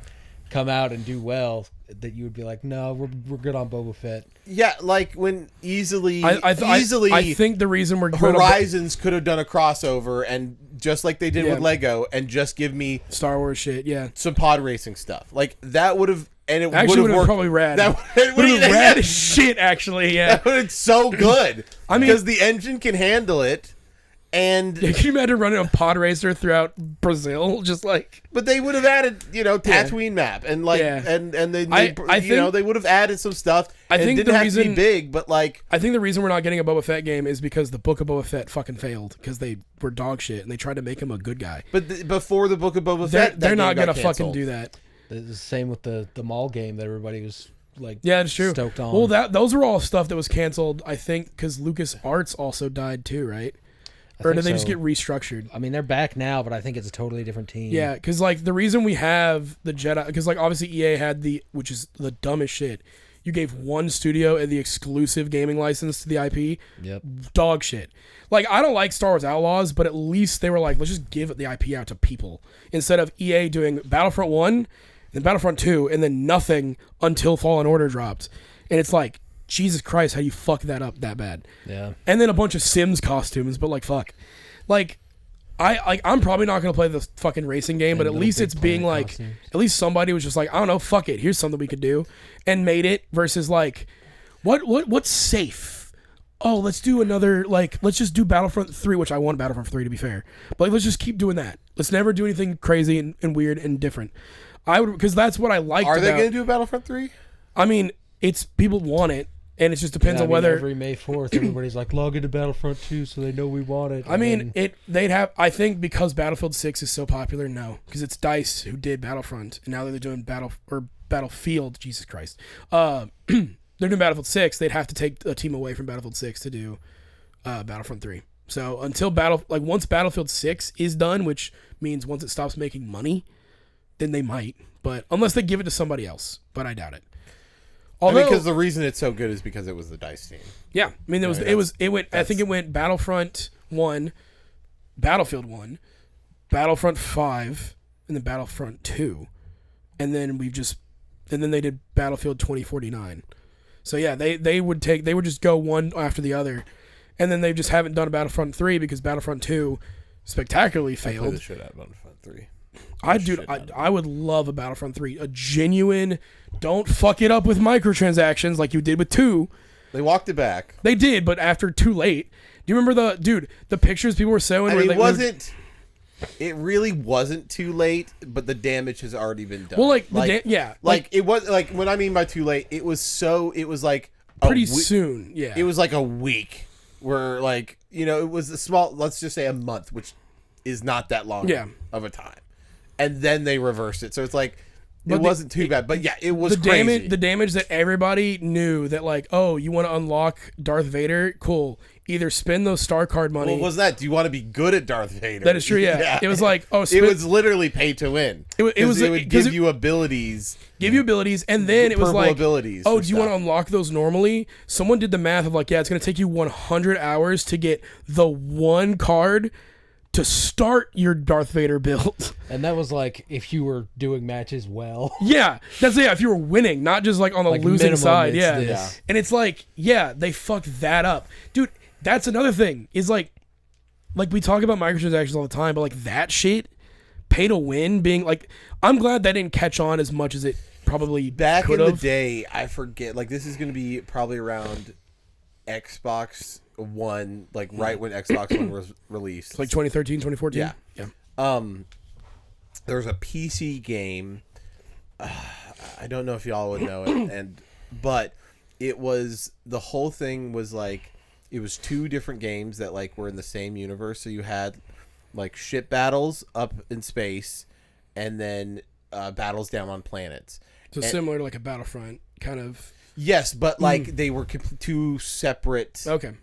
come out and do well, that you would be like, no, we're good on Boba Fett. Yeah, like when easily I think the reason we're good on Horizons could have done a crossover and just like they did Yeah. with Lego and just give me Star Wars shit, yeah. some pod racing stuff. Like that would have, and it Actually, would have worked. probably rad. That Would have been rad as shit, actually, yeah. That would have been so good. I mean- because the engine can handle it, and Yeah, can you imagine running a pod racer throughout Brazil? Just like... but they would have added, Tatooine map and like, Yeah. and they I think- they would have added some stuff. I and think it didn't the have to be reason- big, but like, I think the reason we're not getting a Boba Fett game is because the Book of Boba Fett fucking failed because they were dog shit and they tried to make him a good guy. but before the Book of Boba They're, Fett, they're not going gonna to fucking do that. The same with the mall game that everybody was like, Yeah, it's true. stoked on. Well, those were all stuff that was canceled, I think, because Lucas Arts also died too, right? Or think did they just so. get restructured? I mean, they're back now, but I think it's a totally different team. Yeah, because like the reason we have the Jedi, because like obviously EA had which is the dumbest shit. You gave one studio the exclusive gaming license to the IP. Yep. Dog shit. Like I don't like Star Wars Outlaws, but at least they were like, let's just give the IP out to people instead of EA doing Battlefront 1, then Battlefront 2, and then nothing until Fallen Order dropped. And it's like, Jesus Christ, how you fuck that up that bad? Yeah. And then a bunch of Sims costumes, but like fuck. Like I'm probably not gonna play this fucking racing game, but at little least Big it's being Planet like costumes. at least somebody was just like, I don't know, fuck it, here's something we could do and made it versus like what's safe? Oh, let's do another let's just do Battlefront 3, which I want Battlefront 3 to be fair. But like, let's just keep doing that. Let's never do anything crazy and weird and different. I would because that's what I liked Are they about going to do a Battlefront 3? I mean, it's people want it. And it just depends on whether every May 4th, everybody's like, log into Battlefront 2 so they know we want it. I mean, they'd have. I think because Battlefield 6 is so popular, no, because it's DICE who did Battlefront, and now they're doing Battlefield. Jesus Christ, they're doing Battlefield 6. They'd have to take a team away from Battlefield 6 to do Battlefront 3. So until once Battlefield 6 is done, which means once it stops making money, then they might. But unless they give it to somebody else, but I doubt it. Although, Because the reason it's so good is because it was the DICE team. yeah, I mean it went. I think it went Battlefront 1, Battlefield 1, Battlefront 5, and then Battlefront 2, and then they did Battlefield 2049. So yeah, they would just go one after the other, and then they just haven't done a Battlefront 3 because Battlefront 2 spectacularly Play failed. the shit out of Battlefront 3. I would love a Battlefront 3, a genuine. Don't fuck it up with microtransactions like you did with 2. They walked it back. They did, but after too late. Do you remember the pictures people were showing? I mean, where it really wasn't too late, but the damage has already been done. Well, it was like when I mean by too late, it was like pretty soon. Yeah, it was like a week where it was a small, let's just say a month, which is not that long of a time, and then they reversed it. So it's like. It wasn't too bad, but yeah, it was crazy. The damage that everybody knew that you want to unlock Darth Vader, cool. Either spend those star card money. Well, was that? Do you want to be good at Darth Vader? That is true. Yeah, it was like it was literally pay to win. It would give you abilities. And then it was like abilities. Oh, do you want to unlock those normally? Someone did the math of it's going to take you 100 hours to get the one card to start your Darth Vader build. And that was if you were doing matches well. Yeah, that's if you were winning, not just on the losing side. Yeah. This. And it's they fucked that up. Dude, that's another thing. Is like we talk about microtransactions all the time, but that shit, pay to win being I'm glad that didn't catch on as much as it probably back could've. in the day, I forget, this is going to be probably around Xbox One, right when Xbox One was released. It's 2013, 2014. Yeah. There was a PC game. I don't know if y'all would know it, but it was, the whole thing was it was 2 different games that were in the same universe. So you had ship battles up in space, and then battles down on planets. So similar to a Battlefront kind of. Yes, but they were 2 separate. Okay.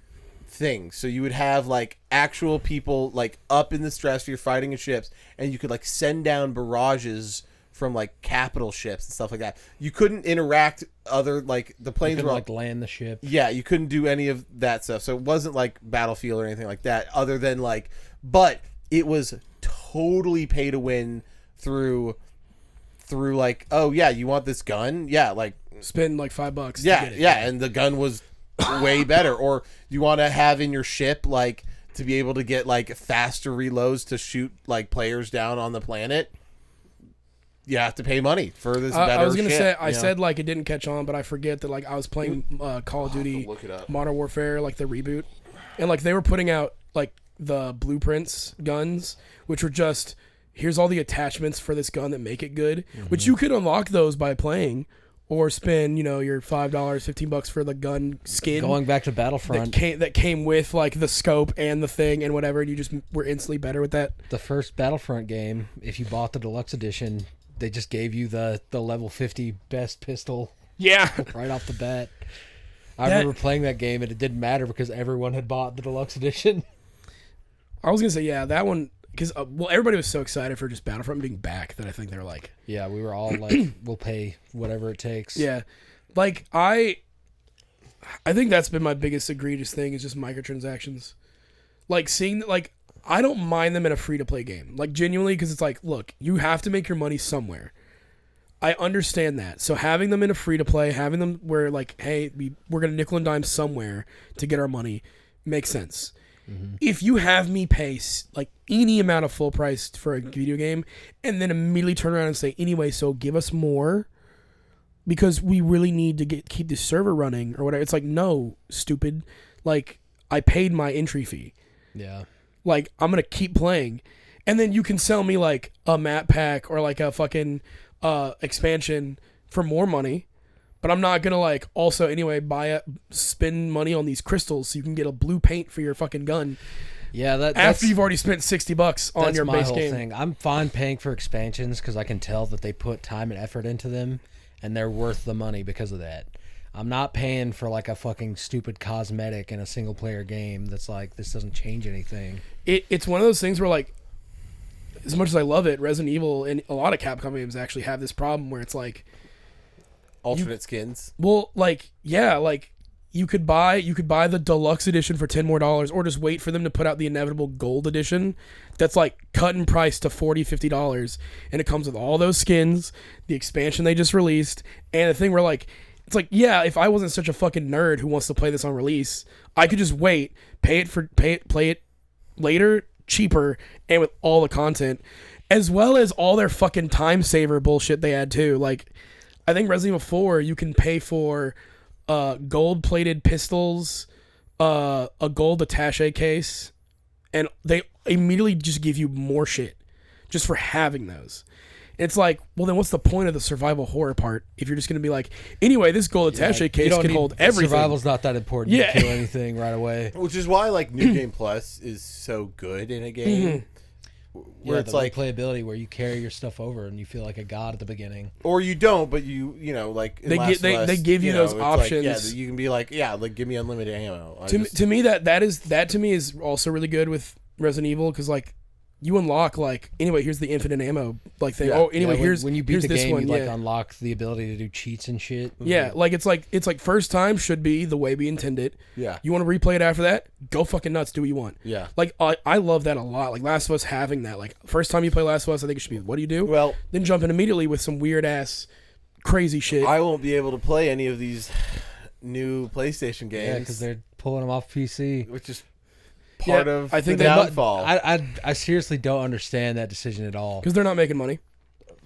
Things. So you would have actual people up in the stratosphere fighting in ships, and you could send down barrages from like capital ships and stuff like that. You couldn't interact other like the planes You were could, like land the ship. yeah, you couldn't do any of that stuff. So it wasn't like Battlefield or anything like that other than like, but it was totally pay to win through like, oh yeah, you want this gun? Yeah, like spend like $5. yeah, to get it. yeah, and the gun was way better. Or you want to have in your ship like to be able to get like faster reloads to shoot like players down on the planet. You have to pay money for this better I was gonna ship, say I you know? said like it didn't catch on, but I forget that like I was playing Call of Duty look it up. Modern Warfare, like the reboot, and like they were putting out like the blueprints guns, which were just here's all the attachments for this gun that make it good, which you could unlock those by playing, or spend your $5, $15 for the gun skin. Going back to Battlefront, that came with like the scope and the thing and whatever, and you just were instantly better with that. the first Battlefront game, if you bought the deluxe edition, they just gave you the level 50 best pistol Yeah. right off the bat. I remember playing that game, and it didn't matter because everyone had bought the deluxe edition. I was gonna say that one because everybody was so excited for just Battlefront being back that I think they were like, Yeah, we were all like, we'll pay whatever it takes. yeah, like I think that's been my biggest egregious thing is just microtransactions. Like seeing like I don't mind them in a free to play game, like genuinely, because it's like, look, you have to make your money somewhere. I understand that. So having them in a free to play, having them where like, hey, we're gonna nickel and dime somewhere to get our money, makes sense. Mm-hmm. If you have me pay like any amount of full price for a video game and then immediately turn around and say, anyway, so give us more because we really need to keep this server running or whatever. It's like, no, stupid. Like, I paid my entry fee. Yeah. Like, I'm going to keep playing. And then you can sell me like a map pack or like a fucking expansion for more money. But I'm not gonna like also anyway spend money on these crystals so you can get a blue paint for your fucking gun. Yeah, after you've already spent $60 on your base game. That's my whole thing. I'm fine paying for expansions because I can tell that they put time and effort into them, and they're worth the money because of that. I'm not paying for like a fucking stupid cosmetic in a single player game that's like this doesn't change anything. It's one of those things where like, as much as I love it, Resident Evil and a lot of Capcom games actually have this problem where it's like. Alternate skins. Well, like, yeah, like you could buy the deluxe edition for $10 more, or just wait for them to put out the inevitable gold edition that's like cut in price to $40, $50, and it comes with all those skins, the expansion they just released, and the thing where like it's like, yeah, if I wasn't such a fucking nerd who wants to play this on release, I could just wait, play it later, cheaper, and with all the content, as well as all their fucking time saver bullshit they add too, like. I think Resident Evil 4, you can pay for gold-plated pistols, a gold attaché case, and they immediately just give you more shit just for having those. It's like, well, then what's the point of the survival horror part if you're just going to be like, anyway, this gold attaché case can hold everything. Survival's not that important. Yeah. You kill anything right away. Which is why, like, New Game Plus is so good in a game. Mm-hmm. Where it's like replayability, where you carry your stuff over and you feel like a god at the beginning, or you don't, but you know, like they give you those options. Like, yeah, you can be like, yeah, like give me unlimited ammo. To me, that to me is also really good with Resident Evil because like you unlock like anyway, here's the infinite ammo like thing. Yeah. Oh, anyway, when you beat the this game, one, you like unlock the ability to do cheats and shit. Yeah, like it's like first time should be the way we intend it. Yeah. You want to replay it after that? Go fucking nuts. Do what you want. Yeah. Like I love that a lot. Like Last of Us having that. Like first time you play Last of Us, I think it should be what do you do? Well, then jump in immediately with some weird ass crazy shit. I won't be able to play any of these new PlayStation games. Yeah, because they're pulling them off PC, which is part of I think the downfall. I seriously don't understand that decision at all. Because they're not making money.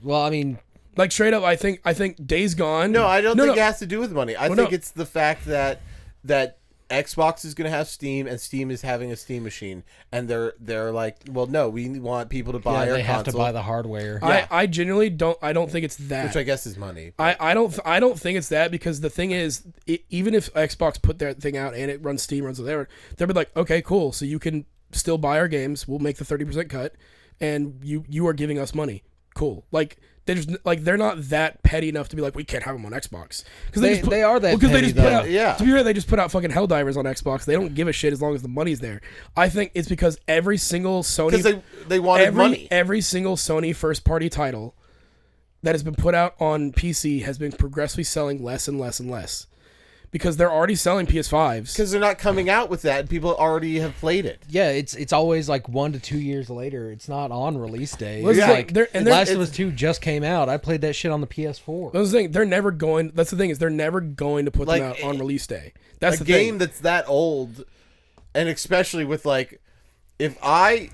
Well, I mean, like straight up, I think Days Gone. No, I don't think it has to do with money. I think it's the fact that Xbox is going to have Steam and Steam is having a Steam machine, and they're like, well, no, we want people to buy our they have console. to buy the hardware. Yeah. I genuinely don't. I don't think it's that. Which I guess is money. I don't think it's that because the thing is, even if Xbox put their thing out and it runs Steam, runs whatever, they'll be like, okay, cool, so you can still buy our games. We'll make the 30% cut, and you are giving us money. Cool, like. They're not that petty enough to be like we can't have them on Xbox because they are that petty, they just put out yeah. To be fair, they just put out fucking Helldivers on Xbox. They don't give a shit as long as the money's there. I think it's because every single Sony because they wanted money. Every single Sony first party title that has been put out on PC has been progressively selling less and less and less. Because they're already selling PS5s. Because they're not coming out with that, and people already have played it. Yeah, it's always like 1 to 2 years later. It's not on release day. Well, It's yeah, like Last of it's- Us 2 just came out. I played that shit on the PS4. That's the thing. They're never going. That's the thing is they're never going to put Like, them out on release day. That's A the game thing. that's that old, and especially with like, if I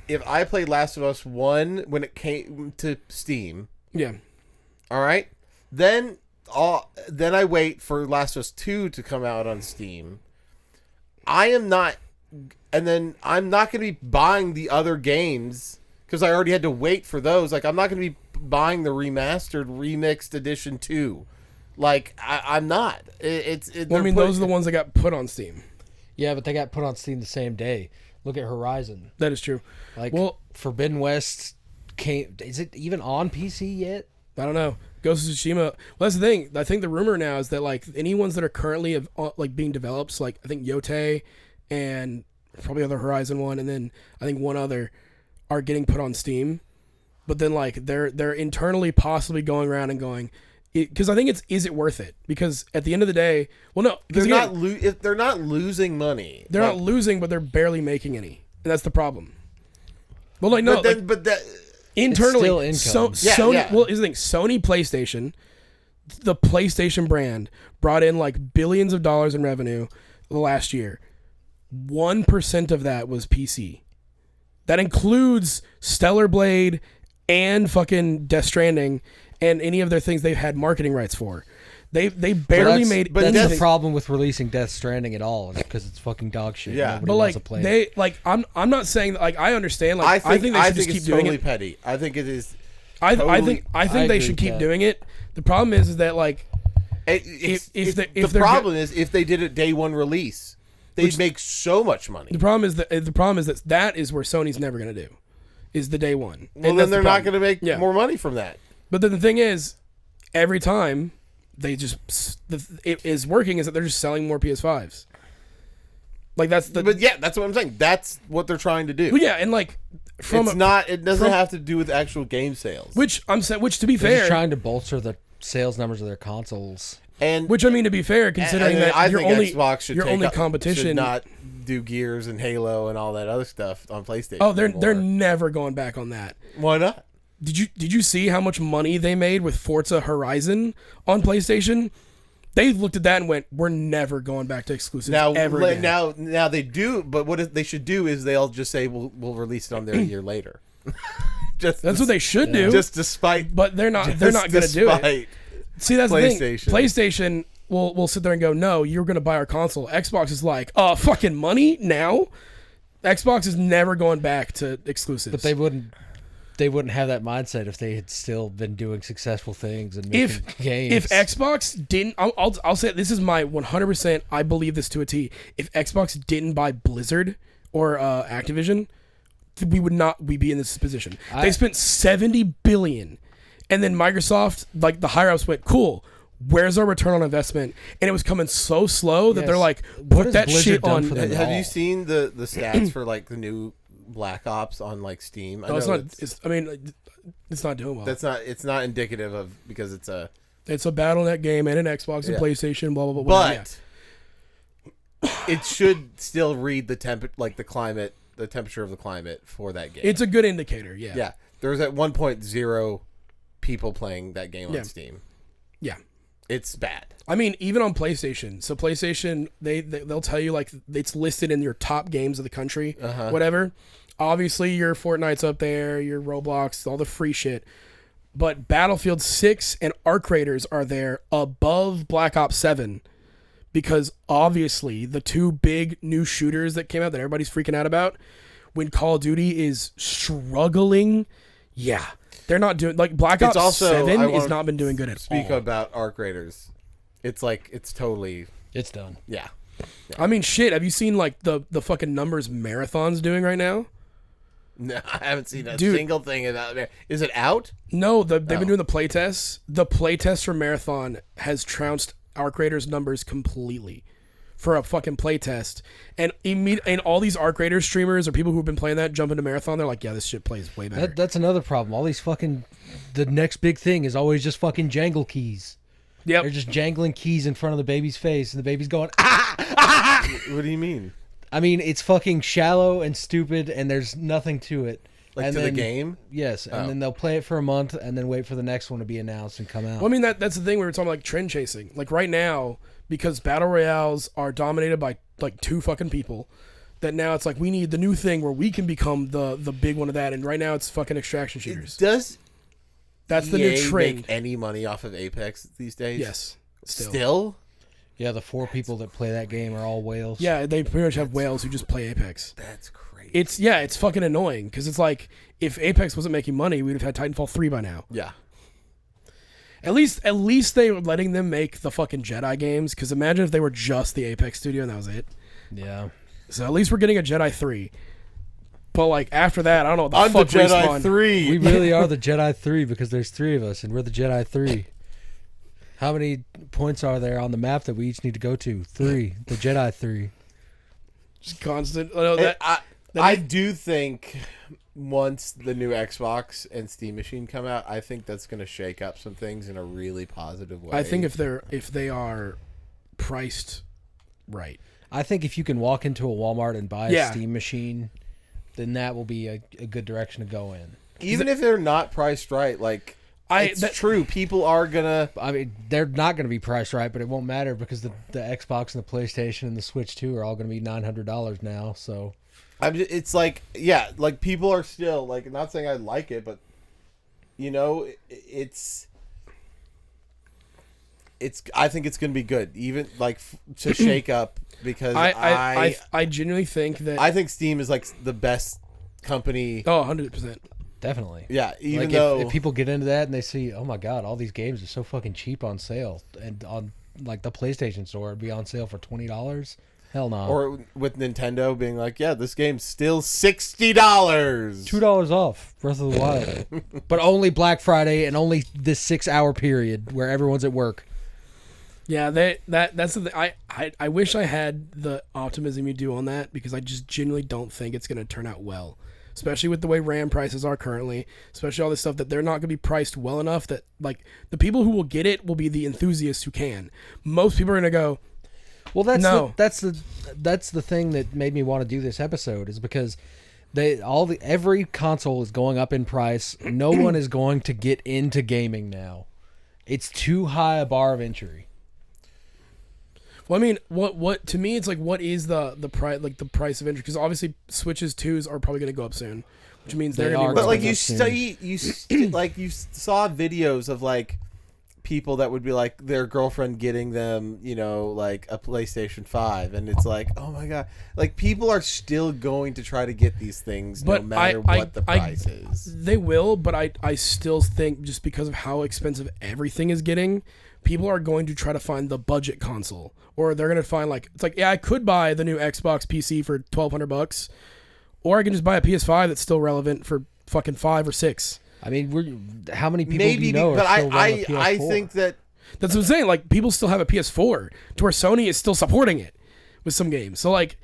played Last of Us 1 when it came to Steam, Yeah. all right, then I wait for Last of Us 2 to come out on Steam. I'm not going to be buying the other games because I already had to wait for those. Like, I'm not going to be buying the remastered, remixed edition 2. Like, I'm not. Well, I mean, those are the ones that got put on Steam. Yeah, but they got put on Steam the same day. Look at Horizon. That is true. Like, Well- Forbidden West came. Is it even on PC yet? I don't know. Ghost of Tsushima. Well, that's the thing. I think the rumor now is that like any ones that are currently like being developed, so like I think Yote and probably other Horizon one, and then I think one other are getting put on Steam. But then like they're internally possibly going around and going, because I think is it worth it? Because at the end of the day, well, no, because if they're not losing money. they're not losing, but they're barely making any, and that's the problem. Well, like no, but that. Internally, It's still income. Sony. Yeah. Well, is the thing Sony PlayStation, the PlayStation brand brought in like billions of dollars in revenue last year. 1% of that was PC. That includes Stellar Blade and fucking Death Stranding and any of their things they've had marketing rights for. They barely made. but That's anything. the problem with releasing Death Stranding at all. Is because it's fucking dog shit. Yeah. Nobody But wants like to play it. they like I'm not saying that, like I understand like I think they should just keep it's doing totally it. petty. I think it is. I totally- think I they agree should with keep that. doing it. The problem is that like If they're the problem is if they did it day one release, they'd make so much money. the problem is that is where Sony's never going to do, is the day one. Well, And then that's they're the not problem. going to make Yeah. more money from that. But then the thing is, every time they just it is working is that they're just selling more PS5s. Like that's the But yeah, that's what I'm saying. That's what they're trying to do. well, yeah, and like from It's a, not. It doesn't from- have to do with actual game sales. which I'm saying, which to be They're fair, just trying to bolster the sales numbers of their consoles. And which I mean to be fair, considering and that I your think only Xbox should your take only up- competition. should not do Gears and Halo and all that other stuff on PlayStation. oh, they're anymore. never going back on that. Why not? Did you see how much money they made with Forza Horizon on PlayStation? They looked at that and went, "We're never going back to exclusives Now, ever again." now they do. But what they should do is they'll just say we'll release it on there a year later. That's what they should do. Just despite. But they're not. They're not going to do it. despite- See, that's the thing. PlayStation. PlayStation will sit there and go, "No, you're going to buy our console." Xbox is like, fucking money now." Xbox is never going back to exclusives. But they wouldn't have that mindset if they had still been doing successful things and making games. If Xbox didn't, I'll say it, this is my 100%. I believe this to a T. If Xbox didn't buy Blizzard or Activision, we would not be in this position. They spent $70 billion, and then Microsoft, like the higher ups, went, "Cool. Where's our return on investment?" And it was coming so slow that Yes. they're like, What "Put has that Blizzard shit done on." for them? Have all. you seen the stats for like the new Black Ops on like Steam? I No, it's know not. It's not doing well. that's not. It's not indicative of because it's a. It's a BattleNet game and an Xbox and Yeah. PlayStation. Blah blah blah. whatever, But it should still read the the climate, the temperature of the climate for that game. It's a good indicator. Yeah. yeah. There's at 1.0 people playing that game Yeah. on Steam. Yeah. It's bad. I mean, even on PlayStation. So PlayStation, they'll tell you like it's listed in your top games of the country, whatever. Obviously, your Fortnite's up there, your Roblox, all the free shit. But Battlefield 6 and Arc Raiders are there above Black Ops 7 because obviously the two big new shooters that came out that everybody's freaking out about, when Call of Duty is struggling, yeah. They're not doing like Black Ops also- 7 I has wanna not been doing good at Speak all. about Arc Raiders. It's like it's totally It's done. yeah. I mean, shit. Have you seen like the fucking numbers Marathon's doing right now? No, I haven't seen a Dude. single thing about it. Is it out? No, they've been doing the playtests. The playtest for Marathon has trounced Arc Raiders numbers completely. for a fucking playtest, and all these Arc Raider streamers or people who've been playing that jump into Marathon, they're like, yeah, this shit plays way better. That's another problem. All these fucking the next big thing is always just fucking jangle keys. Yep. They're just jangling keys in front of the baby's face, and the baby's going, ah! What do you mean? I mean, it's fucking shallow and stupid, and there's nothing to it. Like and to then, the game? Yes, and then they'll play it for a month, and then wait for the next one to be announced and come out. Well, I mean, that's the thing we were talking about, like trend chasing. Like right now, because battle royales are dominated by like 2 fucking people, that now it's like we need the new thing where we can become the big one of that. And right now it's fucking extraction shooters. Does That's the new trend. make any money off of Apex these days? Yes. Still? Yeah, the 4 people that play that game are all whales. Yeah, they pretty much have whales who just play Apex. That's crazy. It's fucking annoying because it's like if Apex wasn't making money, we'd have had Titanfall 3 by now. Yeah. At least they were letting them make the fucking Jedi games, because imagine if they were just the Apex studio and that was it. Yeah. So at least we're getting a Jedi 3. But like after that, I don't know what the I'm fuck the Jedi Respawn. 3. We really are the Jedi 3 because there's 3 of us, and we're the Jedi 3. How many points are there on the map that we each need to go to? 3. The Jedi 3. Just constant. Oh, no, I do think once the new Xbox and Steam machine come out, I think that's going to shake up some things in a really positive way. I think if they are priced right. I think if you can walk into a Walmart and buy a Steam machine, then that will be a good direction to go in. Even if they're not priced right, like it's true. People are gonna. I mean, they're not going to be priced right, but it won't matter because the Xbox and the PlayStation and the Switch 2 are all going to be $900 now. So, it's like, yeah, like people are still like, not saying I like it, but you know, it's. I think it's going to be good, even like to shake up, because I genuinely think that I think Steam is like the best company. Oh, 100%. definitely. Yeah, even like though if people get into that and they see, oh my god, all these games are so fucking cheap on sale, and on like the PlayStation Store it'd be on sale for $20. Hell no. or with Nintendo being like, yeah, this game's still $60. $2 off Breath of the Wild, but only Black Friday and only this 6-hour period where everyone's at work. Yeah, that's the thing. I wish I had the optimism you do on that, because I just genuinely don't think it's going to turn out well, especially with the way RAM prices are currently, especially all this stuff that they're not going to be priced well enough that like the people who will get it will be the enthusiasts who can. Most people are going to go, well, that's no. that's the thing that made me want to do this episode, is because every console is going up in price. No one is going to get into gaming now. It's too high a bar of entry. Well, I mean, what to me, it's like, what is the price, like the price of entry? Because obviously Switches 2s are probably going to go up soon, which means they're going to be. But like you soon. like you saw videos of like people that would be like their girlfriend getting them, you know, like a PlayStation 5, and it's like, oh my god, like people are still going to try to get these things no matter what the price is. They will, but I still think, just because of how expensive everything is getting, people are going to try to find the budget console, or they're going to find like, it's like, yeah, I could buy the new Xbox PC for $1,200, or I can just buy a PS5 that's still relevant for fucking $5 or $6. I mean, how many people Maybe, do you know but are still running a PS4? I think that that's what I'm saying. Like, people still have a PS4 to where Sony is still supporting it with some games. So like,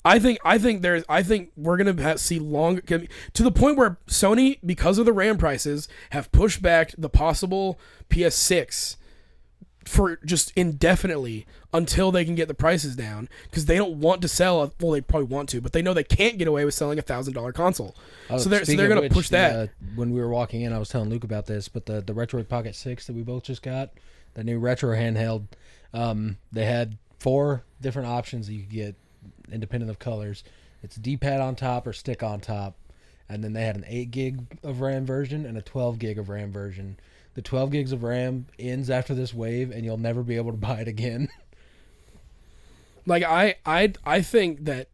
I think we're gonna see long, to the point where Sony, because of the RAM prices, have pushed back the possible PS6 for just indefinitely until they can get the prices down, because they don't want to sell. Well, they probably want to, but they know they can't get away with selling $1,000 console. So they're going to push that. When we were walking in, I was telling Luke about this, but the Retroid Pocket 6 that we both just got, the new retro handheld, they had 4 different options that you could get, independent of colors. It's D-pad on top or stick on top, and then they had an 8 gig of RAM version and a 12 gig of RAM version. The 12 gigs of RAM ends after this wave, and you'll never be able to buy it again. Like, I think that,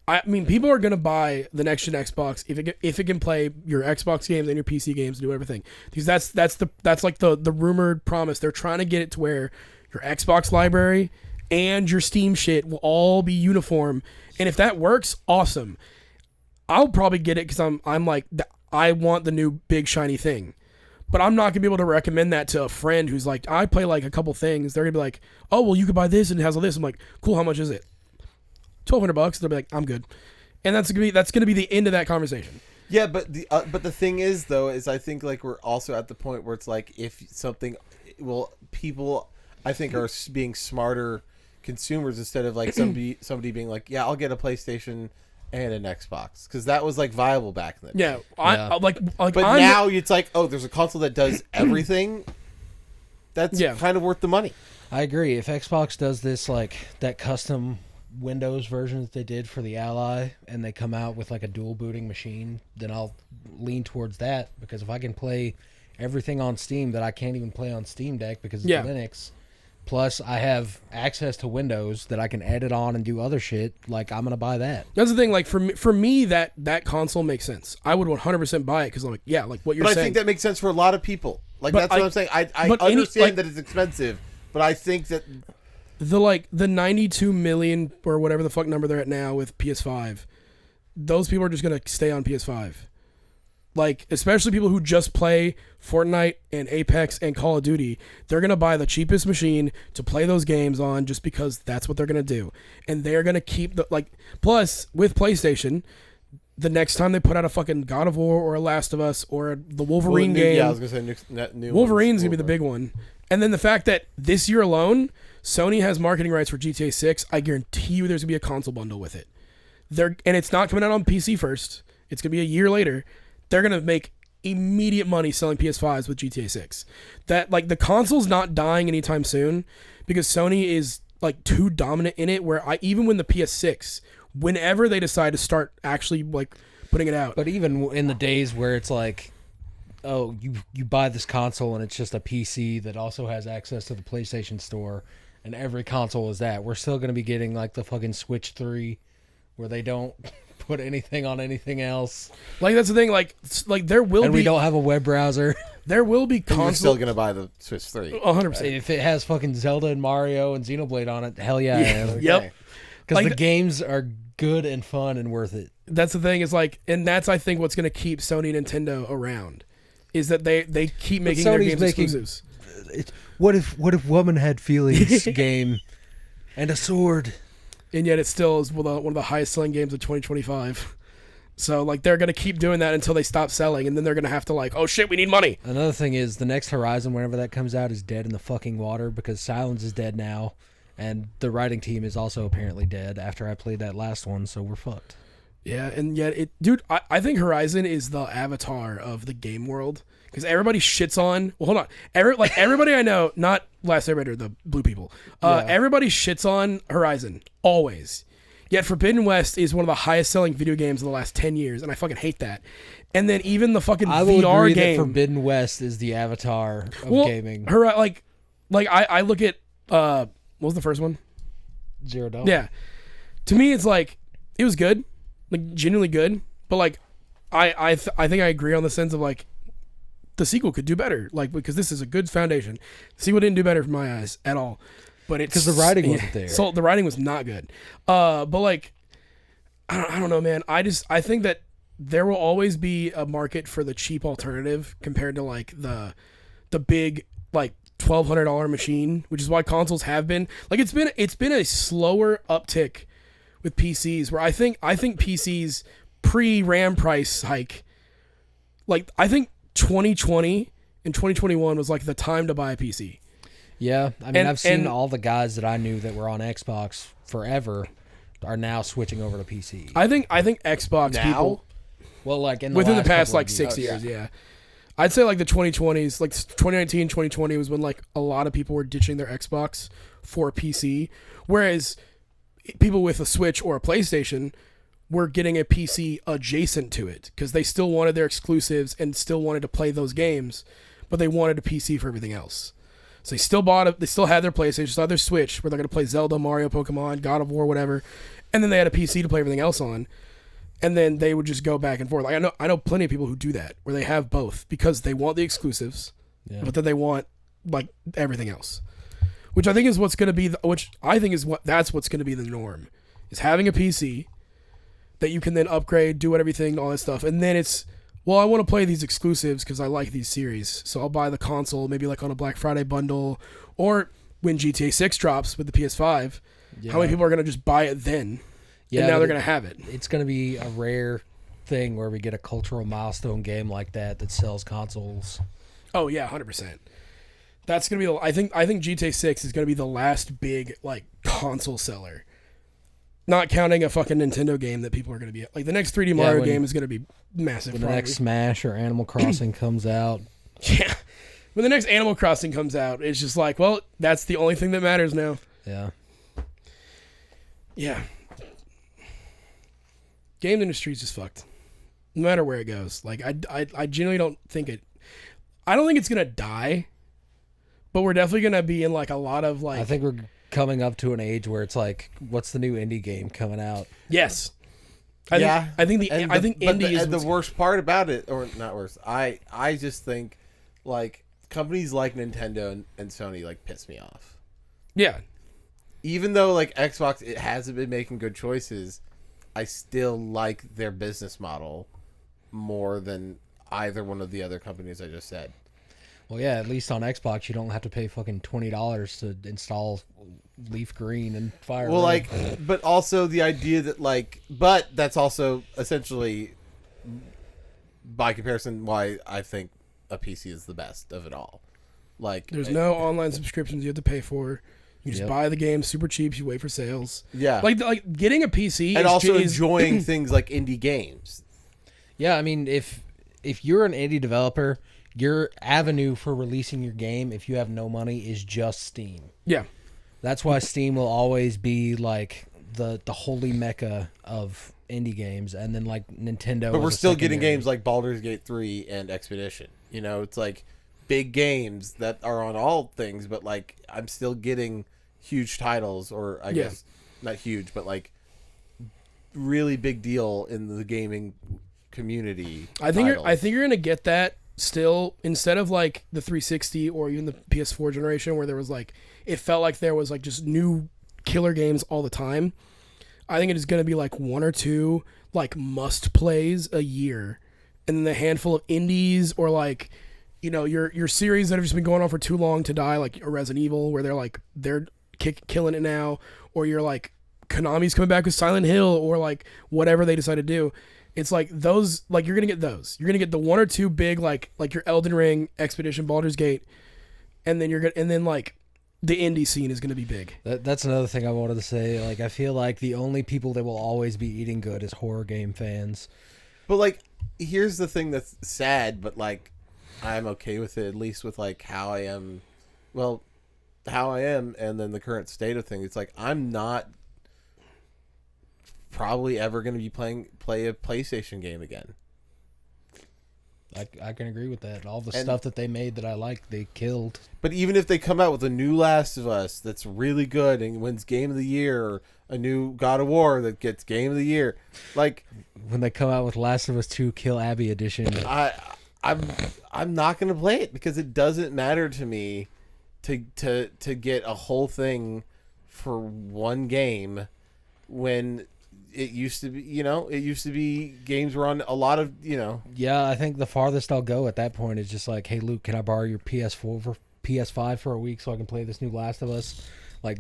I mean, people are gonna buy the next gen Xbox if it can play your Xbox games and your PC games and do everything, because that's like the rumored promise. They're trying to get it to where your Xbox library and your Steam shit will all be uniform, and if that works, awesome. I'll probably get it because I'm like, I want the new big shiny thing. But I'm not gonna be able to recommend that to a friend who's like, I play like a couple things. They're gonna be like, oh well, you could buy this and it has all this. I'm like, cool. How much is it? $1,200. They'll be like, I'm good. And that's gonna be the end of that conversation. Yeah, but the thing is though, is I think like we're also at the point where it's like if something, well, people I think are being smarter consumers instead of like somebody being like, yeah, I'll get a PlayStation and an Xbox, because that was like viable back then. Yeah, I like. But now it's like, oh, there's a console that does everything. That's kind of worth the money. I agree. If Xbox does this, like that custom Windows version that they did for the Ally, and they come out with like a dual booting machine, then I'll lean towards that, because if I can play everything on Steam that I can't even play on Steam Deck because it's Linux, plus I have access to Windows that I can edit on and do other shit, like I'm gonna buy that. That's the thing. Like for me that console makes sense. I would 100% buy it because I'm like, yeah, like what you're saying. But I think that makes sense for a lot of people. Like that's what I'm saying. I understand that it's expensive, but I think that the 92 million or whatever the fuck number they're at now with PS5, those people are just gonna stay on PS5. Like, especially people who just play Fortnite and Apex and Call of Duty, they're going to buy the cheapest machine to play those games on just because that's what they're going to do. And they're going to keep plus with PlayStation, the next time they put out a fucking God of War or a Last of Us or the Wolverine game. Yeah, I was going to say new Wolverine's going to be the big one. And then the fact that this year alone, Sony has marketing rights for GTA 6, I guarantee you there's going to be a console bundle with it. And it's not coming out on PC first. It's going to be a year later. They're going to make immediate money selling PS5s with GTA 6. That, like, the console's not dying anytime soon because Sony is, like, too dominant in it, where even when the PS6, whenever they decide to start actually, like, putting it out. But even in the days where it's like, oh, you buy this console and it's just a PC that also has access to the PlayStation Store, and every console is that, we're still going to be getting, like, the fucking Switch 3 where they don't put anything on anything else. Like, that's the thing. Like there will and be. We don't have a web browser. There will be console. You're still gonna buy the Switch 3. 100%. If it has fucking Zelda and Mario and Xenoblade on it, hell yeah, I am. Okay. Yep. Because the games are good and fun and worth it. That's the thing. Is like, and that's I think what's gonna keep Sony and Nintendo around, is that they keep making their games exclusives. What if Woman Had Feelings game and a sword? And yet it still is one of the highest selling games of 2025. So, like, they're going to keep doing that until they stop selling, and then they're going to have to, like, oh shit, we need money. Another thing is the next Horizon, whenever that comes out, is dead in the fucking water because Silence is dead now, and the writing team is also apparently dead after I played that last one, so we're fucked. Yeah, and yet dude, I think Horizon is the avatar of the game world. Because everybody shits on. Well, hold on. Everybody I know, not Last Airbender, the blue people. Everybody shits on Horizon always. Yet Forbidden West is one of the highest selling video games in the last 10 years, and I fucking hate that. And then even the fucking I will VR agree game. That Forbidden West is the avatar of gaming. I look at what was the first one? Zero Dawn. Yeah. To me, it's like it was good, like genuinely good, but like I think I agree on the sense of like, the sequel could do better, like, because this is a good foundation. The sequel didn't do better from my eyes at all, but it's because the writing wasn't there. So the writing was not good. But like, I don't know, man. I think that there will always be a market for the cheap alternative compared to like the big like $1,200 machine, which is why consoles have been like it's been a slower uptick with PCs. Where I think PCs pre-RAM price hike, like I think 2020 and 2021 was like the time to buy a PC. Yeah, I mean, I've seen all the guys that I knew that were on Xbox forever are now switching over to PC. I think Xbox now? people, well, like within the past like 6 years, yeah. I'd say like the 2020s, like 2019, 2020 was when like a lot of people were ditching their Xbox for a PC, whereas people with a Switch or a PlayStation were getting a PC adjacent to it because they still wanted their exclusives and still wanted to play those games, but they wanted a PC for everything else. So they still they still had their PlayStation, still had their Switch where they're going to play Zelda, Mario, Pokemon, God of War, whatever, and then they had a PC to play everything else on, and then they would just go back and forth. Like I know plenty of people who do that where they have both because they want the exclusives, but then they want like everything else, which I think is what's going to be that's what's going to be the norm, is having a PC that you can then upgrade, do everything, all that stuff. And then it's well, I want to play these exclusives because I like these series, so I'll buy the console maybe like on a Black Friday bundle, or when GTA 6 drops with the PS5. How many people are gonna just buy it then? Yeah, and now they're gonna have it. It's gonna be a rare thing where we get a cultural milestone game like that sells consoles. Oh yeah, 100%. That's gonna be. I think GTA 6 is gonna be the last big like console seller. Not counting a fucking Nintendo game that people are gonna be like. The next 3D Mario game is gonna be massive. When the next Smash or Animal Crossing comes out. Yeah. When the next Animal Crossing comes out, it's just like, well, that's the only thing that matters now. Yeah. Yeah. Game industry's just fucked. No matter where it goes. Like I genuinely don't think it. I don't think it's gonna die. But we're definitely gonna be in like a lot of like. I think we're coming up to an age where it's like, what's the new indie game coming out? Yes. I think indie is the worst part about it, or not worse. I just think like companies like Nintendo and Sony like piss me off. Yeah. Even though like Xbox, it hasn't been making good choices, I still like their business model more than either one of the other companies I just said. Well, yeah, at least on Xbox, you don't have to pay fucking $20 to install Leaf Green and Fire. Well, Red. like, but also the idea that like, but that's also essentially, by comparison, why I think a PC is the best of it all. Like, there's no online subscriptions you have to pay for. You just buy the game super cheap. You wait for sales. Yeah, like getting a PC and is also enjoying things like indie games. Yeah, I mean, if you're an indie developer, your avenue for releasing your game, if you have no money, is just Steam. Yeah, that's why Steam will always be like the holy mecca of indie games, and then like Nintendo. But we're still getting games like Baldur's Gate 3 and Expedition. You know, it's like big games that are on all things, but like I'm still getting huge titles, or I guess not huge, but like really big deal in the gaming community. I think you're gonna get that still, instead of like the 360 or even the PS4 generation where there was like, it felt like there was like just new killer games all the time. I think it is gonna be like one or two like must plays a year, and then the handful of indies, or like, you know, your series that have just been going on for too long to die, like a Resident Evil, where they're killing it now, or you're like Konami's coming back with Silent Hill, or like whatever they decide to do. It's like those, like you're gonna get those. You're gonna get the one or two big like your Elden Ring, Expedition, Baldur's Gate, and then like the indie scene is gonna be big. That's another thing I wanted to say. Like I feel like the only people that will always be eating good is horror game fans. But like, here's the thing that's sad, but like I'm okay with it, at least with like how I am, and then the current state of things. It's like I'm not probably ever going to be play a PlayStation game again. I can agree with that. All the stuff that they made that I liked, they killed. But even if they come out with a new Last of Us that's really good and wins Game of the Year, or a new God of War that gets Game of the Year, like when they come out with Last of Us 2 Kill Abby edition, I'm not going to play it, because it doesn't matter to me to get a whole thing for one game when it used to be games were on a lot of, Yeah, I think the farthest I'll go at that point is just like, hey Luke, can I borrow your PS5 for a week so I can play this new Last of Us? Like,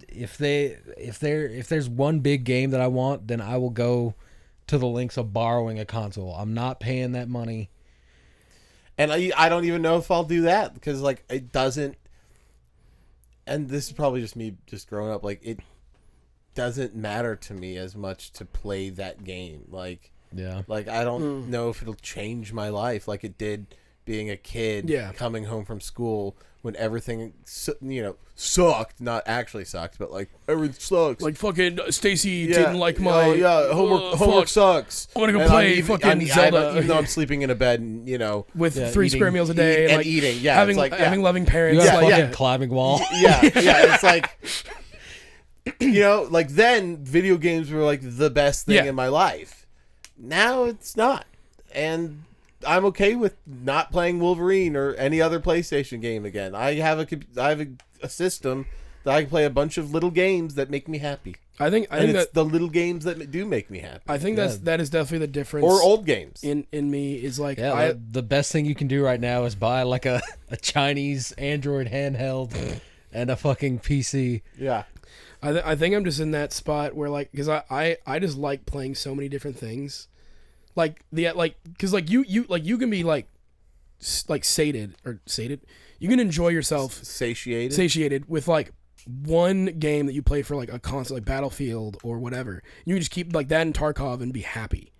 if there's one big game that I want, then I will go to the lengths of borrowing a console. I'm not paying that money. And I don't even know if I'll do that, because like it doesn't, and this is probably just me just growing up, like it doesn't matter to me as much to play that game. Like, yeah, like I don't know if it'll change my life like it did being a kid, coming home from school when everything sucked. Not actually sucked, but like everything sucks. Like fucking Stacy didn't like my homework sucks. I want to go play fucking Zelda, even though I'm sleeping in a bed and with 3 square meals a day and like, eating. Yeah, having it's like, having loving parents. Climbing wall. Yeah. It's like, like then video games were like the best thing in my life. Now it's not, and I'm okay with not playing Wolverine or any other PlayStation game again. I have a system that I can play a bunch of little games that make me happy. I think it's that the little games that do make me happy. I think that is definitely the difference. Or old games. In me is like the best thing you can do right now is buy like a Chinese Android handheld and a fucking PC. Yeah. I think I'm just in that spot where like because I just like playing so many different things, like because like you can be like sated. You can enjoy yourself satiated with like one game that you play for like a console, like Battlefield or whatever. You can just keep like that in Tarkov and be happy.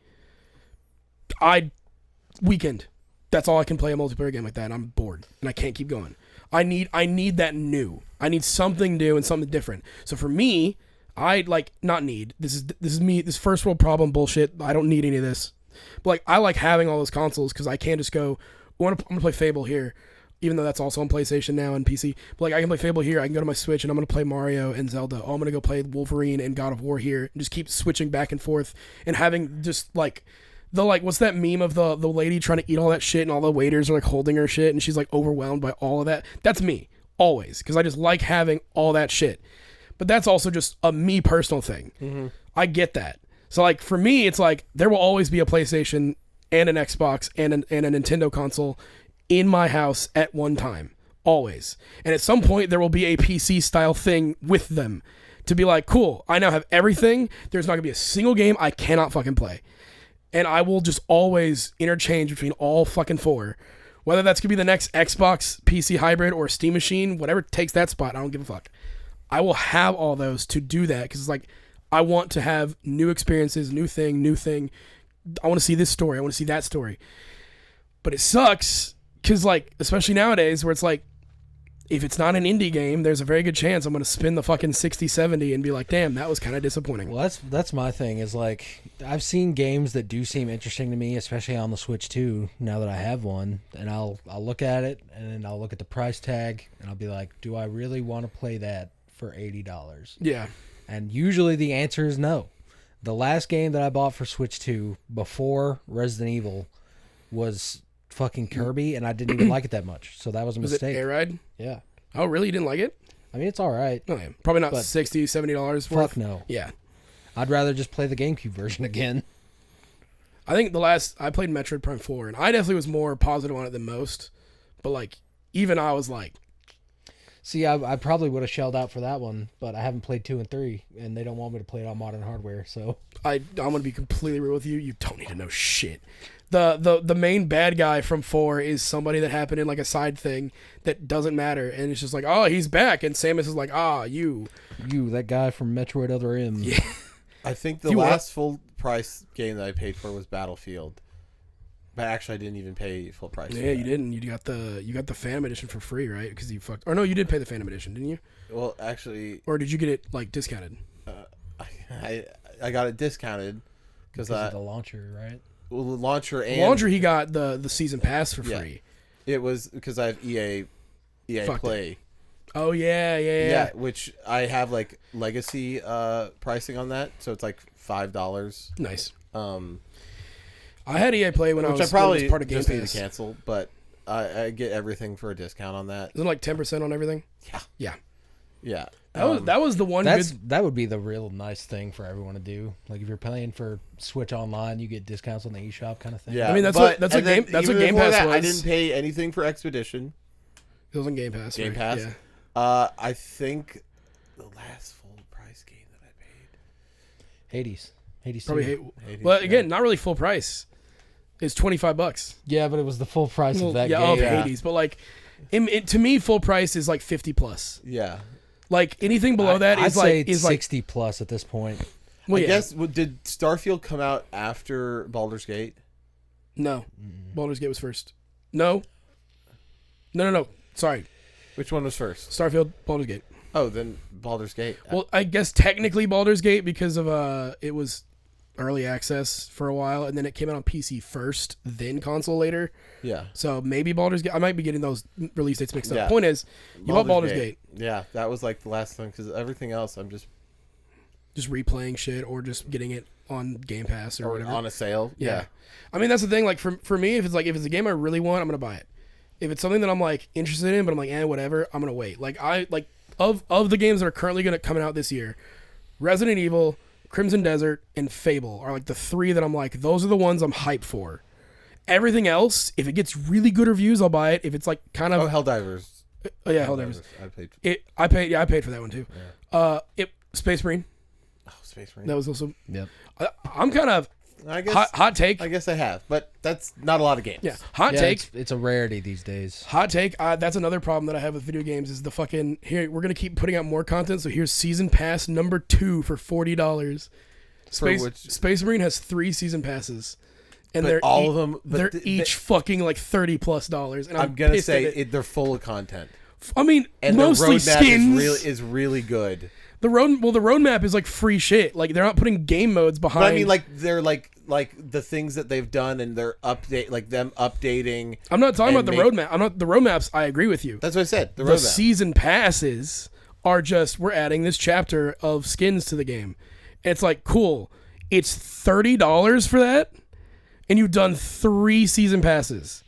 Weekend. That's all I can play a multiplayer game like that, and I'm bored and I can't keep going. I need that new. I need something new and something different. So for me, I like not need. This is me. This first world problem bullshit. I don't need any of this. But like I like having all those consoles because I can just go. I'm gonna play Fable here, even though that's also on PlayStation now and PC. But like I can play Fable here. I can go to my Switch and I'm gonna play Mario and Zelda. Oh, I'm gonna go play Wolverine and God of War here and just keep switching back and forth and having just like. What's that meme of the lady trying to eat all that shit and all the waiters are like holding her shit and she's like overwhelmed by all of that? That's me, always, because I just like having all that shit. But that's also just a me personal thing. Mm-hmm. I get that. So like for me, it's like there will always be a PlayStation and an Xbox and a Nintendo console in my house at one time, always. And at some point there will be a PC style thing with them to be like, cool, I now have everything. There's not gonna be a single game I cannot fucking play. And I will just always interchange between all fucking four. Whether that's going to be the next Xbox PC hybrid or Steam machine, whatever takes that spot, I don't give a fuck. I will have all those to do that because it's like I want to have new experiences, new thing. I want to see this story. I want to see that story. But it sucks because like, especially nowadays where it's like, if it's not an indie game, there's a very good chance I'm going to spin the fucking 60, 70 and be like, damn, that was kind of disappointing. Well, that's my thing is like, I've seen games that do seem interesting to me, especially on the Switch too, now that I have one, and I'll look at it and then I'll look at the price tag and I'll be like, do I really want to play that for $80? Yeah. And usually the answer is no. The last game that I bought for Switch 2 before Resident Evil was fucking Kirby, and I didn't even like it that much, so that was a mistake. Was it Air Ride? Yeah. Oh, really? You didn't like it? I mean, it's all right. Oh, yeah. Probably not But $60, $70 Fuck worth. no. Yeah. I'd rather just play the GameCube version again. I think I played Metroid Prime 4, and I definitely was more positive on it than most. But, like, even I was like... See, I probably would have shelled out for that one, but I haven't played 2 and 3, and they don't want me to play it on modern hardware, so... I'm going to be completely real with you. You don't need to know shit. The main bad guy from 4 is somebody that happened in, like, a side thing that doesn't matter, and it's just like, oh, he's back, and Samus is like, you, that guy from Metroid Other M. Yeah. I think the last full price game that I paid for was Battlefield. But actually, I didn't even pay full price. Yeah, you didn't. You got the Phantom Edition for free, right? Because you fucked. Or no, you did pay the Phantom Edition, didn't you? Well, actually, or did you get it like discounted? I got it discounted because of the launcher, right? Well, the launcher and launcher, he got the season pass for free. It was because I have EA Play. It. Oh yeah. Which I have like legacy pricing on that, so it's like $5. Nice. I had EA Play when I was probably part of Game just Pass. Need to cancel, but I get everything for a discount on that. Isn't it like 10% on everything? Yeah. That was the one. That would be the real nice thing for everyone to do. Like if you're playing for Switch Online, you get discounts on the eShop kind of thing. Yeah, I mean that's what Game Pass was. I didn't pay anything for Expedition. It was on Game Pass. Game right? Pass. Yeah. I think the last full price game that I paid. Hades. Probably Hades, well, again, not really full price. It's $25. Yeah, but it was the full price of that game. Of Hades, but like, to me, full price is like 50 plus. Yeah. Like anything below that I'd is say like 60 plus at this point. Well, I guess did Starfield come out after Baldur's Gate? No, Baldur's Gate was first. No. Sorry. Which one was first? Starfield, Baldur's Gate. Oh, then Baldur's Gate. Well, I guess technically Baldur's Gate because of it was early access for a while, and then it came out on PC first, then console later. Yeah. So maybe Baldur's Gate. I might be getting those release dates mixed up. Yeah. Point is, you bought Baldur's Gate. Yeah, that was like the last thing because everything else I'm just replaying shit or just getting it on Game Pass or whatever on a sale. Yeah. I mean that's the thing. Like for me, if it's a game I really want, I'm gonna buy it. If it's something that I'm like interested in, but I'm like whatever, I'm gonna wait. Like of the games that are currently coming out this year, Resident Evil, Crimson Desert, and Fable are like the 3 that I'm like, those are the ones I'm hyped for. Everything else, if it gets really good reviews, I'll buy it. If it's like kind of Helldivers. Oh yeah, Helldivers. I paid. I paid for that one too. Yeah. Space Marine. Oh, Space Marine. That was also. Yep. I'm kind of. I guess hot take. I guess I have, but that's not a lot of games. Yeah. Hot take. It's a rarity these days. Hot take. That's another problem that I have with video games is the fucking here. We're gonna keep putting out more content. So here's season pass number 2 for $40. Space Marine has 3 season passes, and they're all of them. They're each fucking like $30+, and I'm gonna say they're full of content. I mean, and mostly the roadmap skins. is really good. The roadmap is like free shit. Like they're not putting game modes behind. But I mean, like they're like the things that they've done and they're updating. I'm not talking about the roadmap. I'm not the roadmaps. I agree with you. That's what I said. The roadmap. season passes are just we're adding this chapter of skins to the game. And it's like cool. It's $30 for that, and you've done 3 season passes.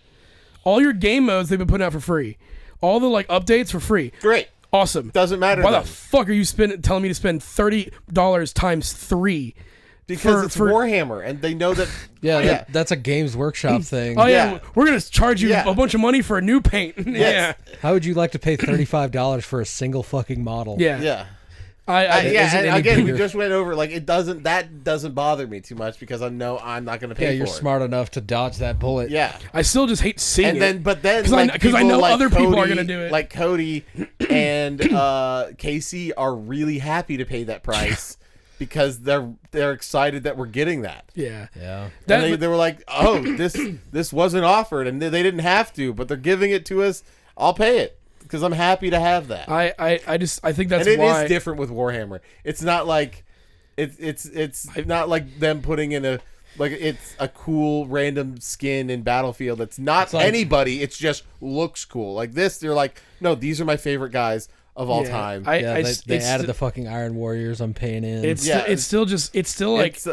All your game modes they've been putting out for free. All the like updates for free. Great. Awesome. Doesn't matter. Why the fuck are you telling me to spend $30 times 3? Because it's Warhammer, and they know that. That's a Games Workshop thing. Oh yeah, we're gonna charge you a bunch of money for a new paint. Yeah. How would you like to pay $35 for a single fucking model? Yeah. Yeah. and again, we just went over that doesn't bother me too much because I know I'm not going to pay for it. You're smart enough to dodge that bullet. Yeah. I still just hate seeing it. But then because I know other people are going to do it. Like Cody and Casey are really happy to pay that price because they're excited that we're getting that. Yeah. Yeah. They were like, "Oh, this wasn't offered and they didn't have to, but they're giving it to us. I'll pay it." Because I'm happy to have that. I think that's and why it is different with Warhammer. It's not like it's not like them putting in it's a cool random skin in Battlefield that's not anybody. It's just looks cool. Like this, they're like, no, these are my favorite guys of all time. They added the fucking Iron Warriors. I'm paying in. It's still like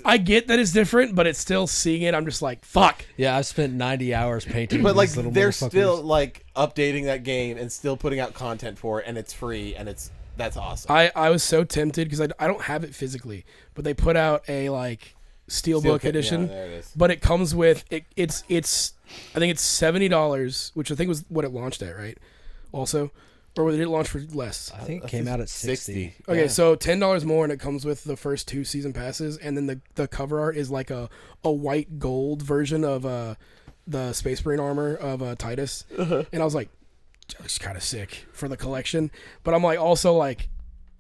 I get that it's different, but it's still seeing it. I'm just like fuck. Yeah, I've spent 90 hours painting. But like these little they're still like updating that game and still putting out content for it, and it's free, and that's awesome. I was so tempted because I don't have it physically, but they put out a like Steelbook edition. Yeah, there it is. But it comes with it's I think it's $70, which I think was what it launched at, right? Also. Or did it launch for less? I think it came out at 60. Okay, so $10 more, and it comes with the first 2 season passes, and then the cover art is like a white gold version of the Space Marine armor of Titus, and I was like, it's kind of sick for the collection. But I'm like, also like,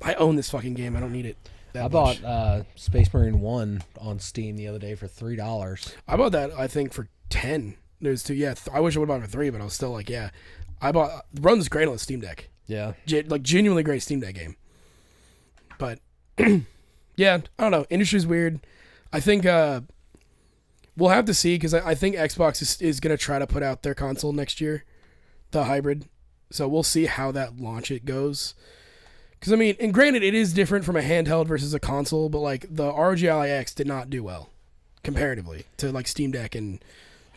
I own this fucking game. I don't need it. I bought Space Marine 1 on Steam the other day for $3. I bought that I think for 10. There's 2. Yeah, I wish I would have bought it for 3, but I was still like, yeah. Runs great on the Steam Deck. Yeah. Like, genuinely great Steam Deck game. But, yeah, I don't know. Industry's weird. I think we'll have to see because I think Xbox is going to try to put out their console next year, the hybrid. So we'll see how that launch it goes. Because, I mean, and granted, it is different from a handheld versus a console, but, like, the ROG Ally X did not do well comparatively to, like, Steam Deck and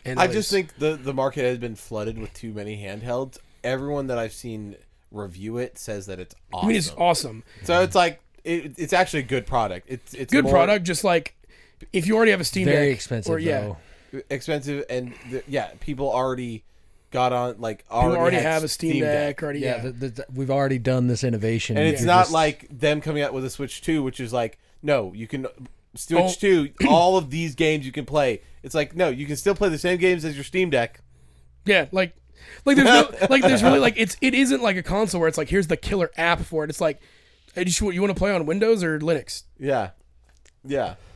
I just think the market has been flooded with too many handhelds. Everyone that I've seen review it says that it's awesome. I mean, it's awesome. So it's like it's actually a good product. It's good product. Just like if you already have a Steam Deck, very expensive though. Expensive and people already got on already have a Steam Deck. Already, we've already done this innovation, and it's not like them coming out with a Switch 2, which is like no, you can. Switch 2, all of these games you can play. It's like, no, you can still play the same games as your Steam Deck. Yeah, like there's no, there's really it isn't like a console where it's like here's the killer app for it. It's like, hey, you want to play on Windows or Linux? Yeah.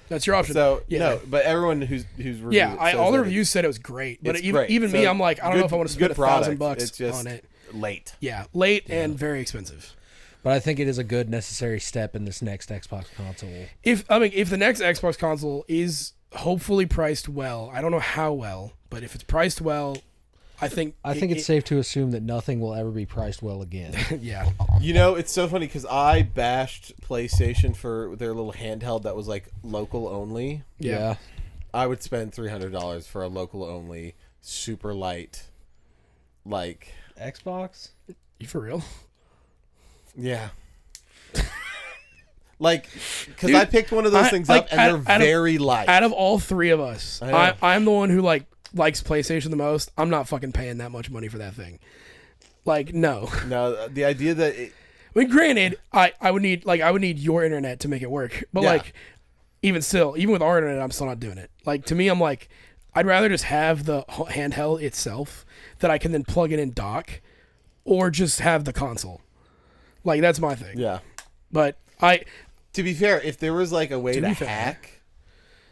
That's your option. So no, but everyone who's reviewed all the reviews said it was great. But even me, I'm like, I don't know if I want to spend $1,000 on it. Late. Yeah, late and very expensive. But I think it is a good necessary step in this next Xbox console. If the next Xbox console is hopefully priced well, I don't know how well, but if it's priced well, I think it's safe to assume that nothing will ever be priced well again. Yeah. You know, it's so funny because I bashed PlayStation for their little handheld that was like local only. Yeah. I would spend $300 for a local only, super light, like Xbox. You for real? Yeah. Like, because Dude, I picked one of those things up, and they're very light. Out of all three of us, I'm the one who likes PlayStation the most. I'm not fucking paying that much money for that thing. Like, no. No, the idea that I mean, granted, I would need your internet to make it work, but like, even with our internet, I'm still not doing it. Like, to me, I'm like, I'd rather just have the handheld itself that I can then plug it in dock, or just have the console. Like, that's my thing. Yeah. But to be fair, if there was like a way to hack,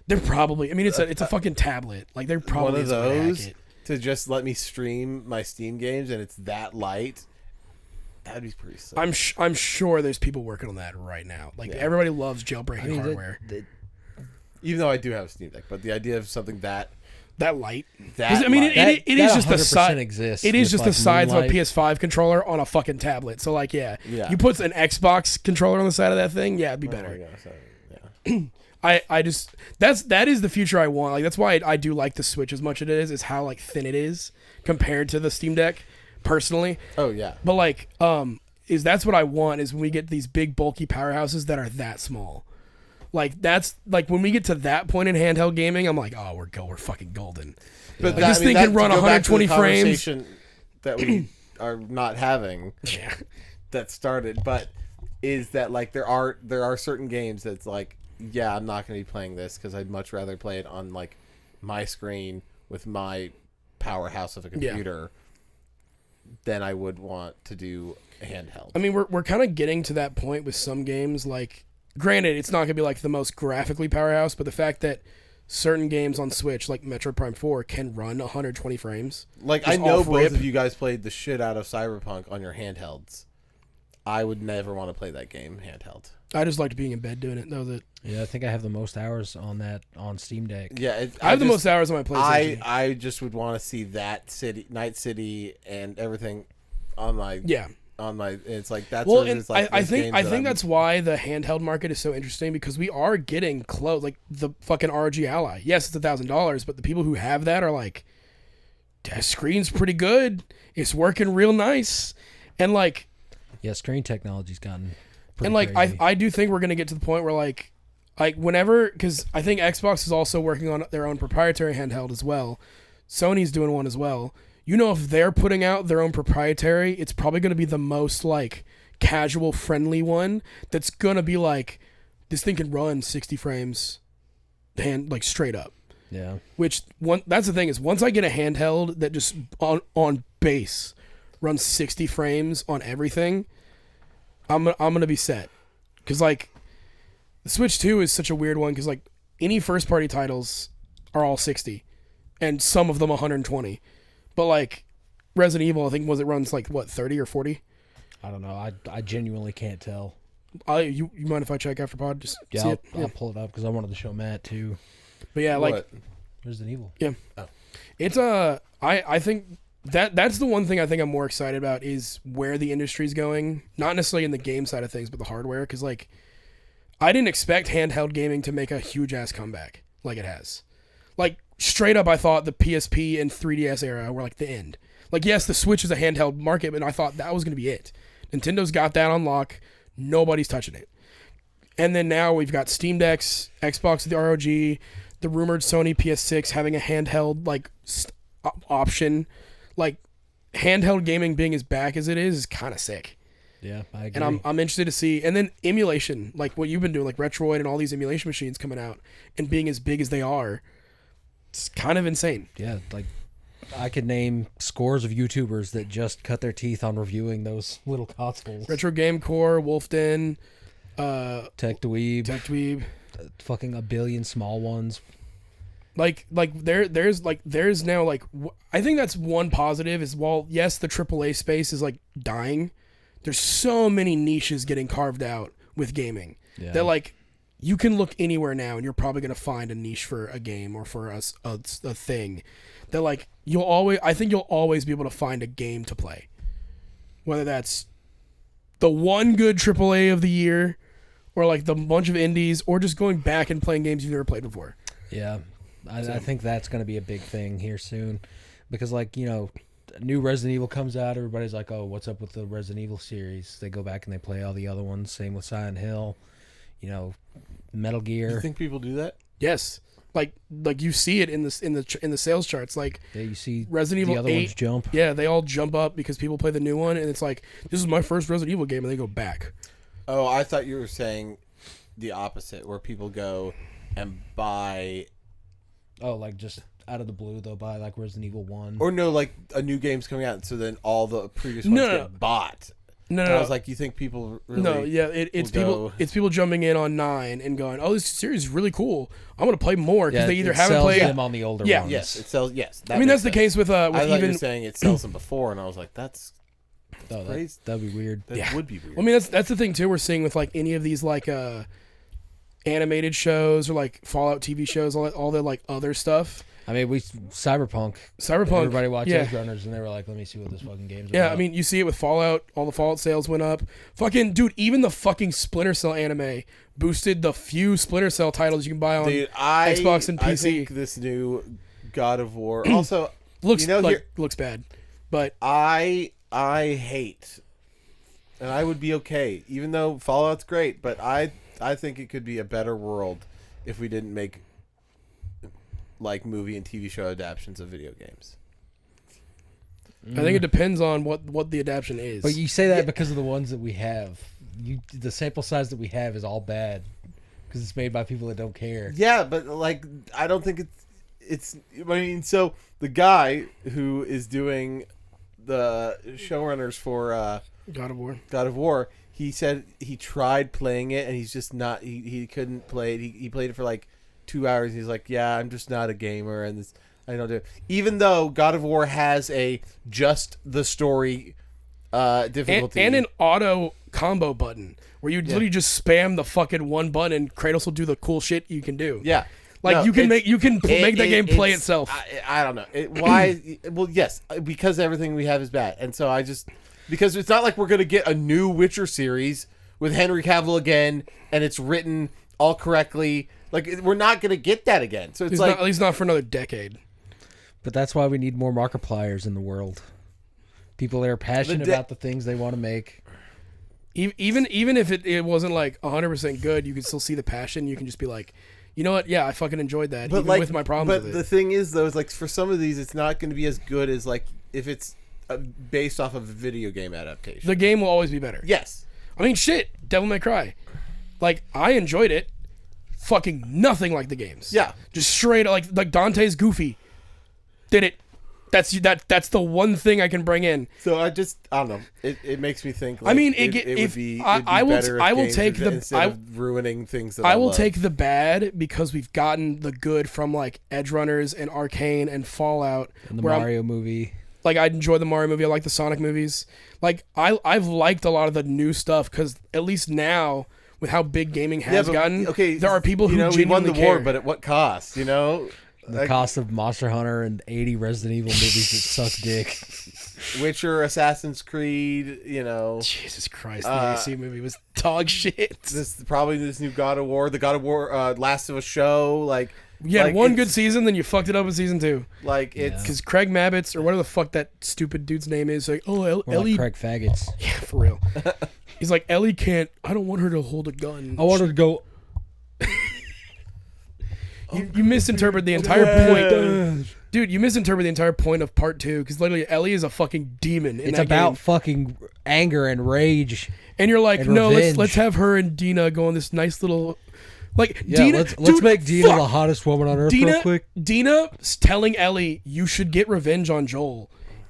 they're probably. I mean, it's a fucking tablet. Like, they're probably one of those hack it. to just let me stream my Steam games, and it's that light. That'd be pretty sick. I'm sure there's people working on that right now. Like, everybody loves jailbreaking hardware. Even though I do have a Steam Deck, but the idea of something that light. that I mean, light, it is just the size. Exists it is with, just like, the size of a Moonlight. PS5 controller on a fucking tablet. So like, Yeah. you put an Xbox controller on the side of that thing, it'd be better. Oh my gosh, yeah. I just that is the future I want. Like, that's why I do like the Switch as much as it is how like thin it is compared to the Steam Deck, personally. Oh yeah. But like, that's what I want is when we get these big bulky powerhouses that are that small. Like, that's like when we get to that point in handheld gaming, I'm like, oh, we're fucking golden. But Like, this thing can run 120 frames. That we are not having. Yeah. That started, but is that like there are certain games that's like, yeah, I'm not going to be playing this because I'd much rather play it on like my screen with my powerhouse of a computer than I would want to do a handheld. I mean, we're kind of getting to that point with some games. Like, granted, it's not going to be like the most graphically powerhouse, but the fact that certain games on Switch, like Metroid Prime 4, can run 120 frames. Like, I know both of you guys played the shit out of Cyberpunk on your handhelds. I would never want to play that game handheld. I just liked being in bed doing it, though. Yeah, I think I have the most hours on that on Steam Deck. Yeah, I have the most hours on my PlayStation. I just would want to see that city, Night City, and everything on my It's like that's well, sort of and just like I think that's why the handheld market is so interesting, because we are getting close. Like the fucking ROG Ally. Yes, it's $1,000, but the people who have that are like, that screen's pretty good. It's working real nice, and like, yeah, screen technology's gotten pretty and like crazy. I do think we're gonna get to the point where like whenever, because I think Xbox is also working on their own proprietary handheld as well. Sony's doing one as well. You know, if they're putting out their own proprietary, it's probably going to be the most like casual friendly one that's going to be like, this thing can run 60 frames like straight up. Yeah. Which that's the thing, is once I get a handheld that just on base runs 60 frames on everything, I'm going to be set. Cuz like the Switch 2 is such a weird one, cuz like any first party titles are all 60 and some of them 120. But like Resident Evil, I think it runs like what, 30 or 40? I don't know. I genuinely can't tell. You mind if I check after pod? Just see it? I'll pull it up because I wanted to show Matt too. But yeah, like Resident Evil. Yeah. Oh. It's I think that's the one thing I think I'm more excited about, is where the industry's going. Not necessarily in the game side of things, but the hardware. Because like, I didn't expect handheld gaming to make a huge ass comeback like it has. Like, straight up, I thought the PSP and 3DS era were like the end. Like, yes, the Switch is a handheld market, but I thought that was going to be it. Nintendo's got that on lock. Nobody's touching it. And then now we've got Steam Decks, Xbox with the ROG, the rumored Sony PS6 having a handheld like option. Like, handheld gaming being as back as it is kind of sick. Yeah, I agree. And I'm interested to see. And then emulation, like what you've been doing, like Retroid and all these emulation machines coming out and being as big as they are. It's kind of insane. Yeah, like I could name scores of YouTubers that just cut their teeth on reviewing those little consoles. Retro Game Core, Wolf Den, Tech Dweeb, fucking a billion small ones. Like there's now like, I think that's one positive is, while yes, the AAA space is like dying, there's so many niches getting carved out with gaming that like, you can look anywhere now and you're probably going to find a niche for a game or for a thing that like I think you'll always be able to find a game to play. Whether that's the one good AAA of the year or like the bunch of indies or just going back and playing games you've never played before. Yeah. I think that's going to be a big thing here soon, because like, you know, new Resident Evil comes out, everybody's like, oh, what's up with the Resident Evil series? They go back and they play all the other ones. Same with Silent Hill. Metal Gear. You think people do that? Yes. Like you see it in the sales charts. Like Yeah, you see Resident Evil the other 8, ones jump. Yeah, they all jump up because people play the new one, and it's like, this is my first Resident Evil game, and they go back. Oh, I thought you were saying the opposite, where people go and buy. Oh, like just out of the blue, they'll buy like Resident Evil 1. Or no, like a new game's coming out, so then all the previous ones get bought. No, And I was like, you think people really? No, yeah, it's people. It's people jumping in on 9 and going, "Oh, this series is really cool. I'm gonna play more," because they either haven't played them on the older ones. Yes, it sells. Yes, I mean that's the case with I thought you even were saying it sells them before, and I was like, that's crazy. That'd be weird. That would be weird. I mean that's the thing too. We're seeing with like any of these like animated shows or like Fallout TV shows, all the like other stuff. I mean, Cyberpunk. Everybody watched Edge Runners, and they were like, "Let me see what this fucking game's about." Yeah, I mean, you see it with Fallout. All the Fallout sales went up. Fucking dude, even the fucking Splinter Cell anime boosted the few Splinter Cell titles you can buy on Xbox and PC. I think this new God of War also looks looks bad, but I hate, and I would be okay, even though Fallout's great, but I think it could be a better world if we didn't make like movie and TV show adaptations of video games. I think it depends on what the adaptation is. But you say that because of the ones that we have. The sample size that we have is all bad because it's made by people that don't care. Yeah, but like I don't think it's. I mean, so the guy who is doing the showrunners for God of War, he said he tried playing it and he's just not. He couldn't play it. He played it for like 2 hours. He's like, yeah, I'm just not a gamer, and this, I don't do it. Even though God of War has a just the story difficulty and an auto combo button where you literally just spam the fucking one button and Kratos will do the cool shit you can do. Yeah, like no, you can make that game play itself. I don't know why. Well, yes, because everything we have is bad, and so because it's not like we're gonna get a new Witcher series with Henry Cavill again, and it's written all correctly. Like, we're not going to get that again. So it's like... at least not for another decade. But that's why we need more Markipliers in the world. People that are passionate about the things they want to make. Even if it wasn't, like, 100% good, you can still see the passion. You can just be like, you know what? Yeah, I fucking enjoyed that, but even like, with my problems with it. But the thing is, though, is like, for some of these, it's not going to be as good as, like, if it's based off of a video game adaptation. The game will always be better. Yes. I mean, shit, Devil May Cry. Like, I enjoyed it. Fucking nothing like the games. Yeah, just straight like Dante's Goofy did it. That's the one thing I can bring in. So I don't know. It makes me think. Like, I mean, I will take the instead of ruining things. That I will take the bad because we've gotten the good from like Edge Runners and Arcane and Fallout and the Mario movie. Like I enjoy the Mario movie. I like the Sonic movies. Like I've liked a lot of the new stuff because at least now, with how big gaming has gotten, there are people who genuinely we won the care. war, but at what cost? The cost of Monster Hunter and 80 Resident Evil movies that suck dick. Witcher, Assassin's Creed, Jesus Christ, the AC movie was dog shit. This new God of War, the God of War Last of Us show, like... You had one good season, then you fucked it up in season 2. Like, it's... Because Craig Mabbitz, or whatever the fuck that stupid dude's name is, like, Ellie... Like Craig Faggots. Yeah, for real. He's like, Ellie can't... I don't want her to hold a gun. I want her to go... You misinterpret the entire point. Dude, you misinterpret the entire point of part 2, because literally Ellie is a fucking demon in it's that about game. Fucking anger and rage. And you're like, and no, revenge. let's have her and Dina go on this nice little... Like, yeah, Dina... let's make Dina the hottest woman on earth real quick. Dina telling Ellie, you should get revenge on Joel,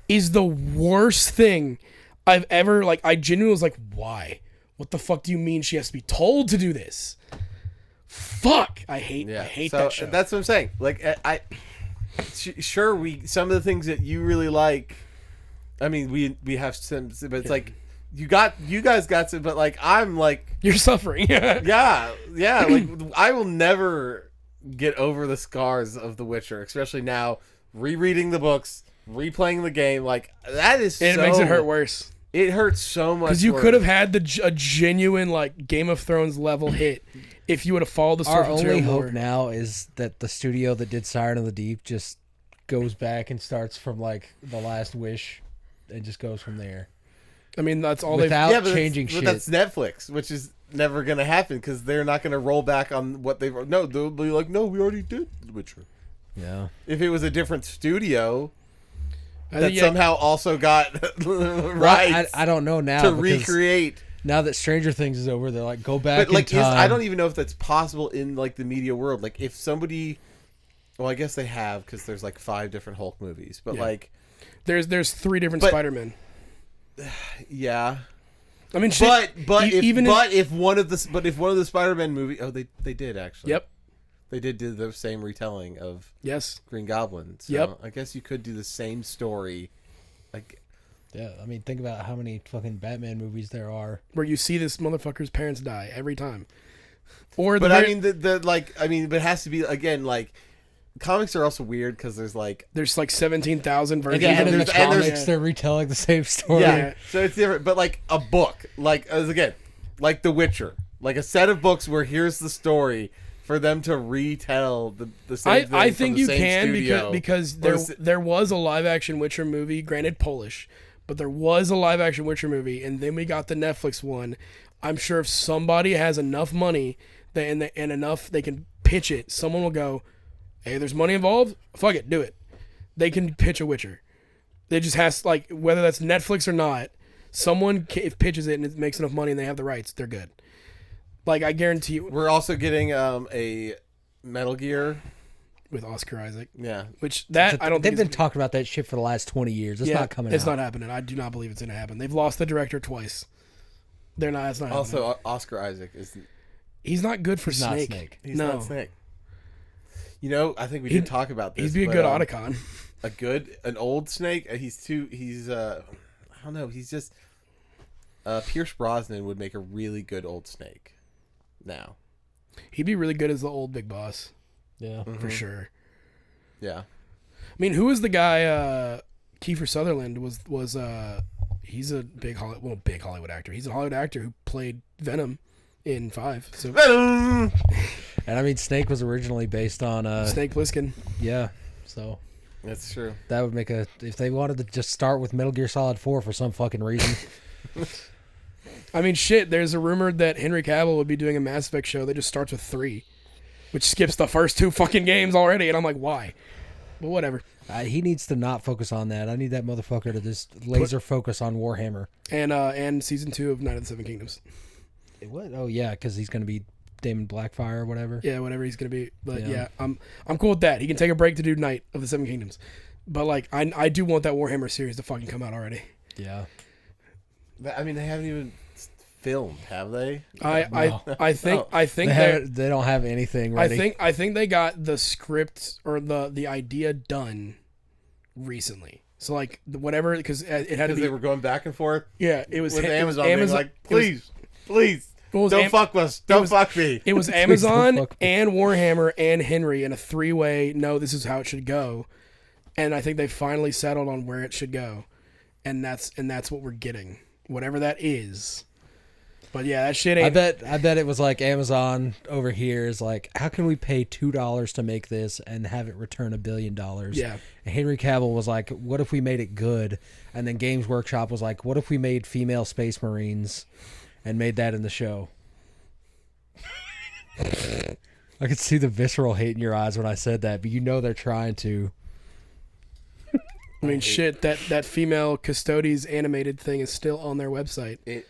is the worst thing I've ever... Like, I genuinely was like, why? What the fuck do you mean she has to be told to do this? Fuck! I hate that show. That's what I'm saying. Like, sure, some of the things that you really like, I mean, we have some, but it's like, you guys got some, but like, I'm like... You're suffering. yeah, like, I will never get over the scars of The Witcher, especially now, rereading the books, replaying the game, like, that is It makes it hurt worse. It hurts so much. Because you could have had a genuine, like, Game of Thrones level hit if you would have followed the source material. Our only hope now is that the studio that did Siren of the Deep just goes back and starts from, like, The Last Wish and just goes from there. I mean, that's all without changing shit. But that's Netflix, which is never gonna happen because they're not gonna roll back on what they've. No, they'll be like, no, we already did The Witcher. Yeah. If it was a different studio I that think, somehow also got rights I don't know now to because recreate. now that Stranger Things is over, they're like, go back But like, in time. I don't even know if that's possible in like the media world. Like, if somebody, well, I guess they have because there's like 5 different Hulk movies. But Yeah. like, there's 3 different But- Spider-Men. yeah. I mean, shit, If one of the Spider-Man movie, they did actually. Yep. They did do the same retelling of Yes. Green Goblin. So Yep. I guess you could do the same story. Like, Yeah, I mean, think about how many fucking Batman movies there are. Where you see this motherfucker's parents die every time. Or but I mean, but it has to be again like. Comics are also weird because there's like 17,000 versions. Again, of in the the comics. comics, they're retelling the same story. yeah, so it's different. But like a book, like like The Witcher, like a set of books where here's the story for them to retell the same thing. I from think the you same can studio. because Or is it- there was a live action Witcher movie, granted Polish, but there was a live action Witcher movie, and then we got the Netflix one. I'm sure if somebody has enough money and enough they can pitch it, someone will go, hey, there's money involved, fuck it, do it. They can pitch a Witcher. They just has like whether that's Netflix or not, someone pitches it and it makes enough money and they have the rights, they're good. Like I guarantee you, We're also getting a Metal Gear. with Oscar Isaac, Yeah, which that I don't. They've think been is- talking about that shit for the last 20 years. It's not coming It's out. not happening. I do not believe it's going to happen. They've lost the director twice. They're not. It's not. happening. also Oscar Isaac is He's not good for He's not Snake. Snake. he's No. not Snake. You know, I think we did talk about this. He'd be a but, good Otacon. an old Snake. He's I don't know. He's just Pierce Brosnan would make a really good old Snake. Now, He'd be really good as the old big boss Yeah. for sure. yeah. I mean, who was the guy? Kiefer Sutherland was. He's a big Hollywood actor. He's a Hollywood actor who played Venom in 5. So And I mean, Snake was originally based on Snake Plissken. yeah. So That's true. that would make if they wanted to just start with Metal Gear Solid 4 for some fucking reason. I mean, shit. There's a rumor that Henry Cavill would be doing a Mass Effect show that just starts with 3, which skips the first 2 fucking games already, and I'm like, why? But whatever. He needs to not focus on that. I need that motherfucker to just laser focus on Warhammer. And season 2 of Night of the Seven Kingdoms. What? Oh yeah, because he's gonna be Damon Blackfire or whatever. Yeah, whatever he's gonna be. But Yeah. yeah, I'm cool with that. He can take a break to do Night of the Seven Kingdoms. But like, I do want that Warhammer series to fucking come out already. Yeah. I mean, they haven't even filmed, have they? I think They don't have anything ready. I think they got the script or the idea done recently. So like whatever, because it had to Because be. they were going back and forth Yeah, it was with it was Amazon. Being like, please, don't fuck us, don't fuck me. It was don't Amazon fuck me. and Warhammer and Henry in a 3-way. No, this is how it should go, and I think they finally settled on where it should go, and that's what we're getting, whatever that is. But yeah, that shit ain't. I bet it was like Amazon over here is like, how can we pay $2 to make this and have it return $1 billion? Yeah. And Henry Cavill was like, what if we made it good? And then Games Workshop was like, what if we made female Space Marines and made that in the show? I could see the visceral hate in your eyes when I said that, but you know they're trying to. I mean, shit. That female Custodes animated thing is still on their website.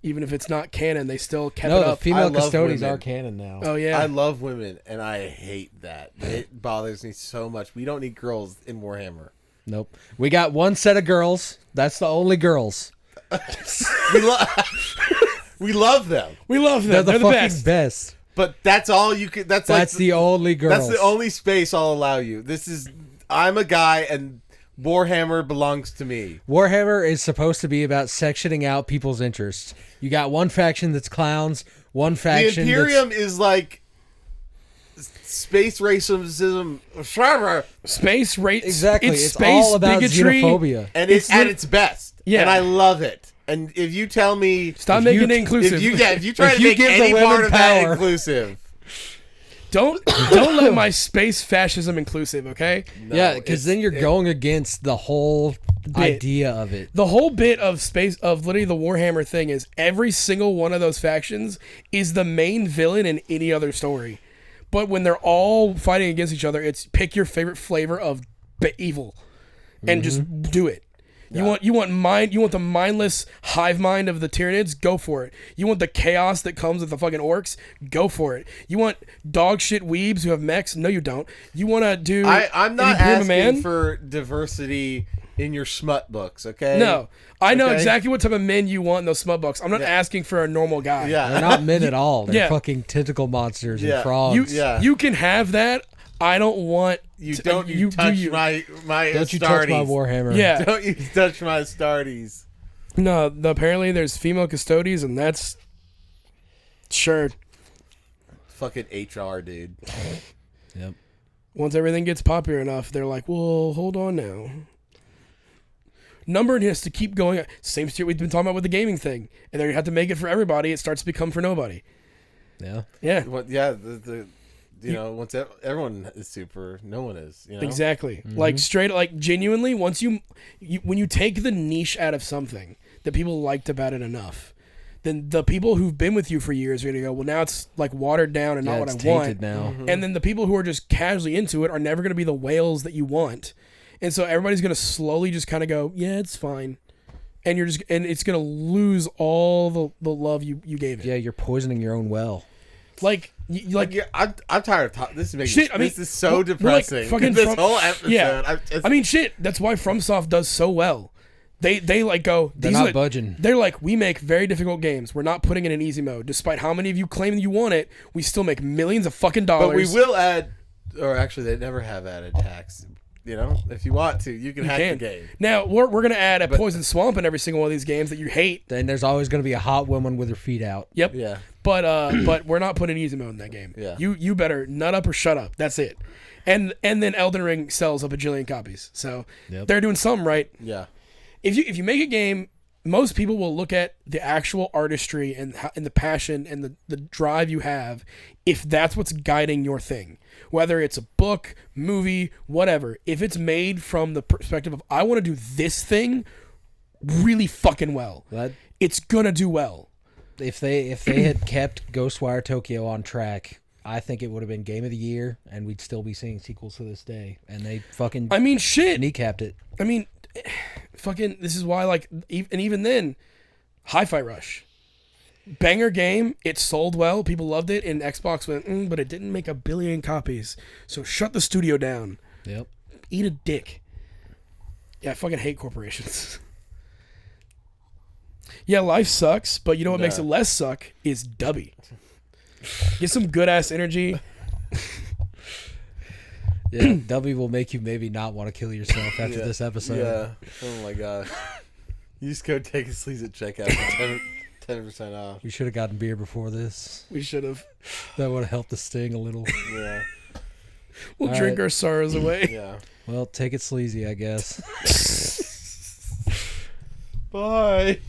Even if it's not canon, they still kept it The up. female I love Custodes women. are canon now. Oh yeah. I love women, and I hate that. It bothers me so much. We don't need girls in Warhammer. Nope. We got one set of girls. That's the only girls. We, we love them, we love them. They're the the fucking best. but that's all you can. That's The only girls. That's the only space I'll allow you. I'm a guy, and Warhammer belongs to me. Warhammer is supposed to be about sectioning out people's interests. You got one faction that's clowns, one The faction Imperium is like space racism, space rate. exactly. It's It's space all about bigotry. xenophobia. and it's at its best. Yeah. And I love it. And if you tell me, Stop If making you- it inclusive. if you try If to you make give the any women part of that power- inclusive, Don't let my space fascism inclusive, okay? No, Yeah, because then you're going against the whole idea of it. The whole bit of space of literally the Warhammer thing is every single one of those factions is the main villain in any other story. But when they're all fighting against each other, it's pick your favorite flavor of evil and just do it. You want the mindless hive mind of the Tyranids? Go for it. You want the chaos that comes with the fucking orcs? Go for it. You want dog shit weebs who have mechs? No, you don't. You want to do? I'm not Imperial asking Man? for diversity in your smut books, okay? No, I know Okay. exactly what type of men you want in those smut books. I'm not asking for a normal guy. Yeah. They're not men at all. They're Yeah. fucking tentacle monsters and Yeah. frogs. You can have that. I don't want. You to- don't you touch do you. my Don't you touch my Astartes. Warhammer. Yeah. Don't you touch my Astartes. No. Apparently, there's female custodies, and that's sure. Fucking HR, dude. Yep. Once everything gets popular enough, they're like, well, hold on now. Numbering has to keep going. Same shit we've been talking about with the gaming thing. And then you have to make it for everybody. It starts to become for nobody. Yeah. Yeah, Yeah, once everyone is super, no one is. You know? exactly. Like straight, like genuinely, once when you take the niche out of something that people liked about it enough, then the people who've been with you for years are going to go, well, now it's like watered down and not what it's I want. tainted now. And then the people who are just casually into it are never going to be the whales that you want. And so everybody's going to slowly just kind of go, yeah, it's fine. And it's going to lose all the love you gave it. Yeah, you're poisoning your own well. Like Yeah, I'm tired of talking. This is making Shit, I mean, this is so we're like depressing. fucking this From- whole episode. Yeah. I mean, shit. That's why FromSoft does so well. They like go. They're These not are budging. They're like, we make very difficult games. We're not putting it in easy mode. Despite how many of you claim you want it, we still make millions of fucking dollars. but we will add, or actually, they never have added tax. You know, if you want to, you can hack the game. Now we're gonna add a poison swamp in every single one of these games that you hate. Then there's always going to be a hot woman with her feet out. Yep. Yeah. But we're not putting easy mode in that game. Yeah. You better nut up or shut up. That's it. And then Elden Ring sells a bajillion copies. So they're doing something right. Yeah. If you make a game, most people will look at the actual artistry and the passion and the drive you have, if that's what's guiding your thing. Whether it's a book, movie, whatever. If it's made from the perspective of, I want to do this thing really fucking well, it's gonna do well. If they had kept Ghostwire Tokyo on track, I think it would have been Game of the Year, and we'd still be seeing sequels to this day. And they fucking I mean, shit. kneecapped it. I mean, fucking, this is why, like, and even then, Hi-Fi Rush. Banger game, it sold well, people loved it, and Xbox went, but it didn't make 1 billion copies, so shut the studio down. Yep. Eat a dick. Yeah, I fucking hate corporations. Yeah, life sucks, but you know what makes it less suck is Dubby. Get some good-ass energy. Yeah, W will make you maybe not want to kill yourself after this episode. Yeah. Oh my god. You just go take a sleaze at checkout for 10% off. We should have gotten beer before this. We should have. That would have helped the sting a little. Yeah. We'll All drink right. our sorrows away. Yeah. Well, take it sleazy, I guess. Bye.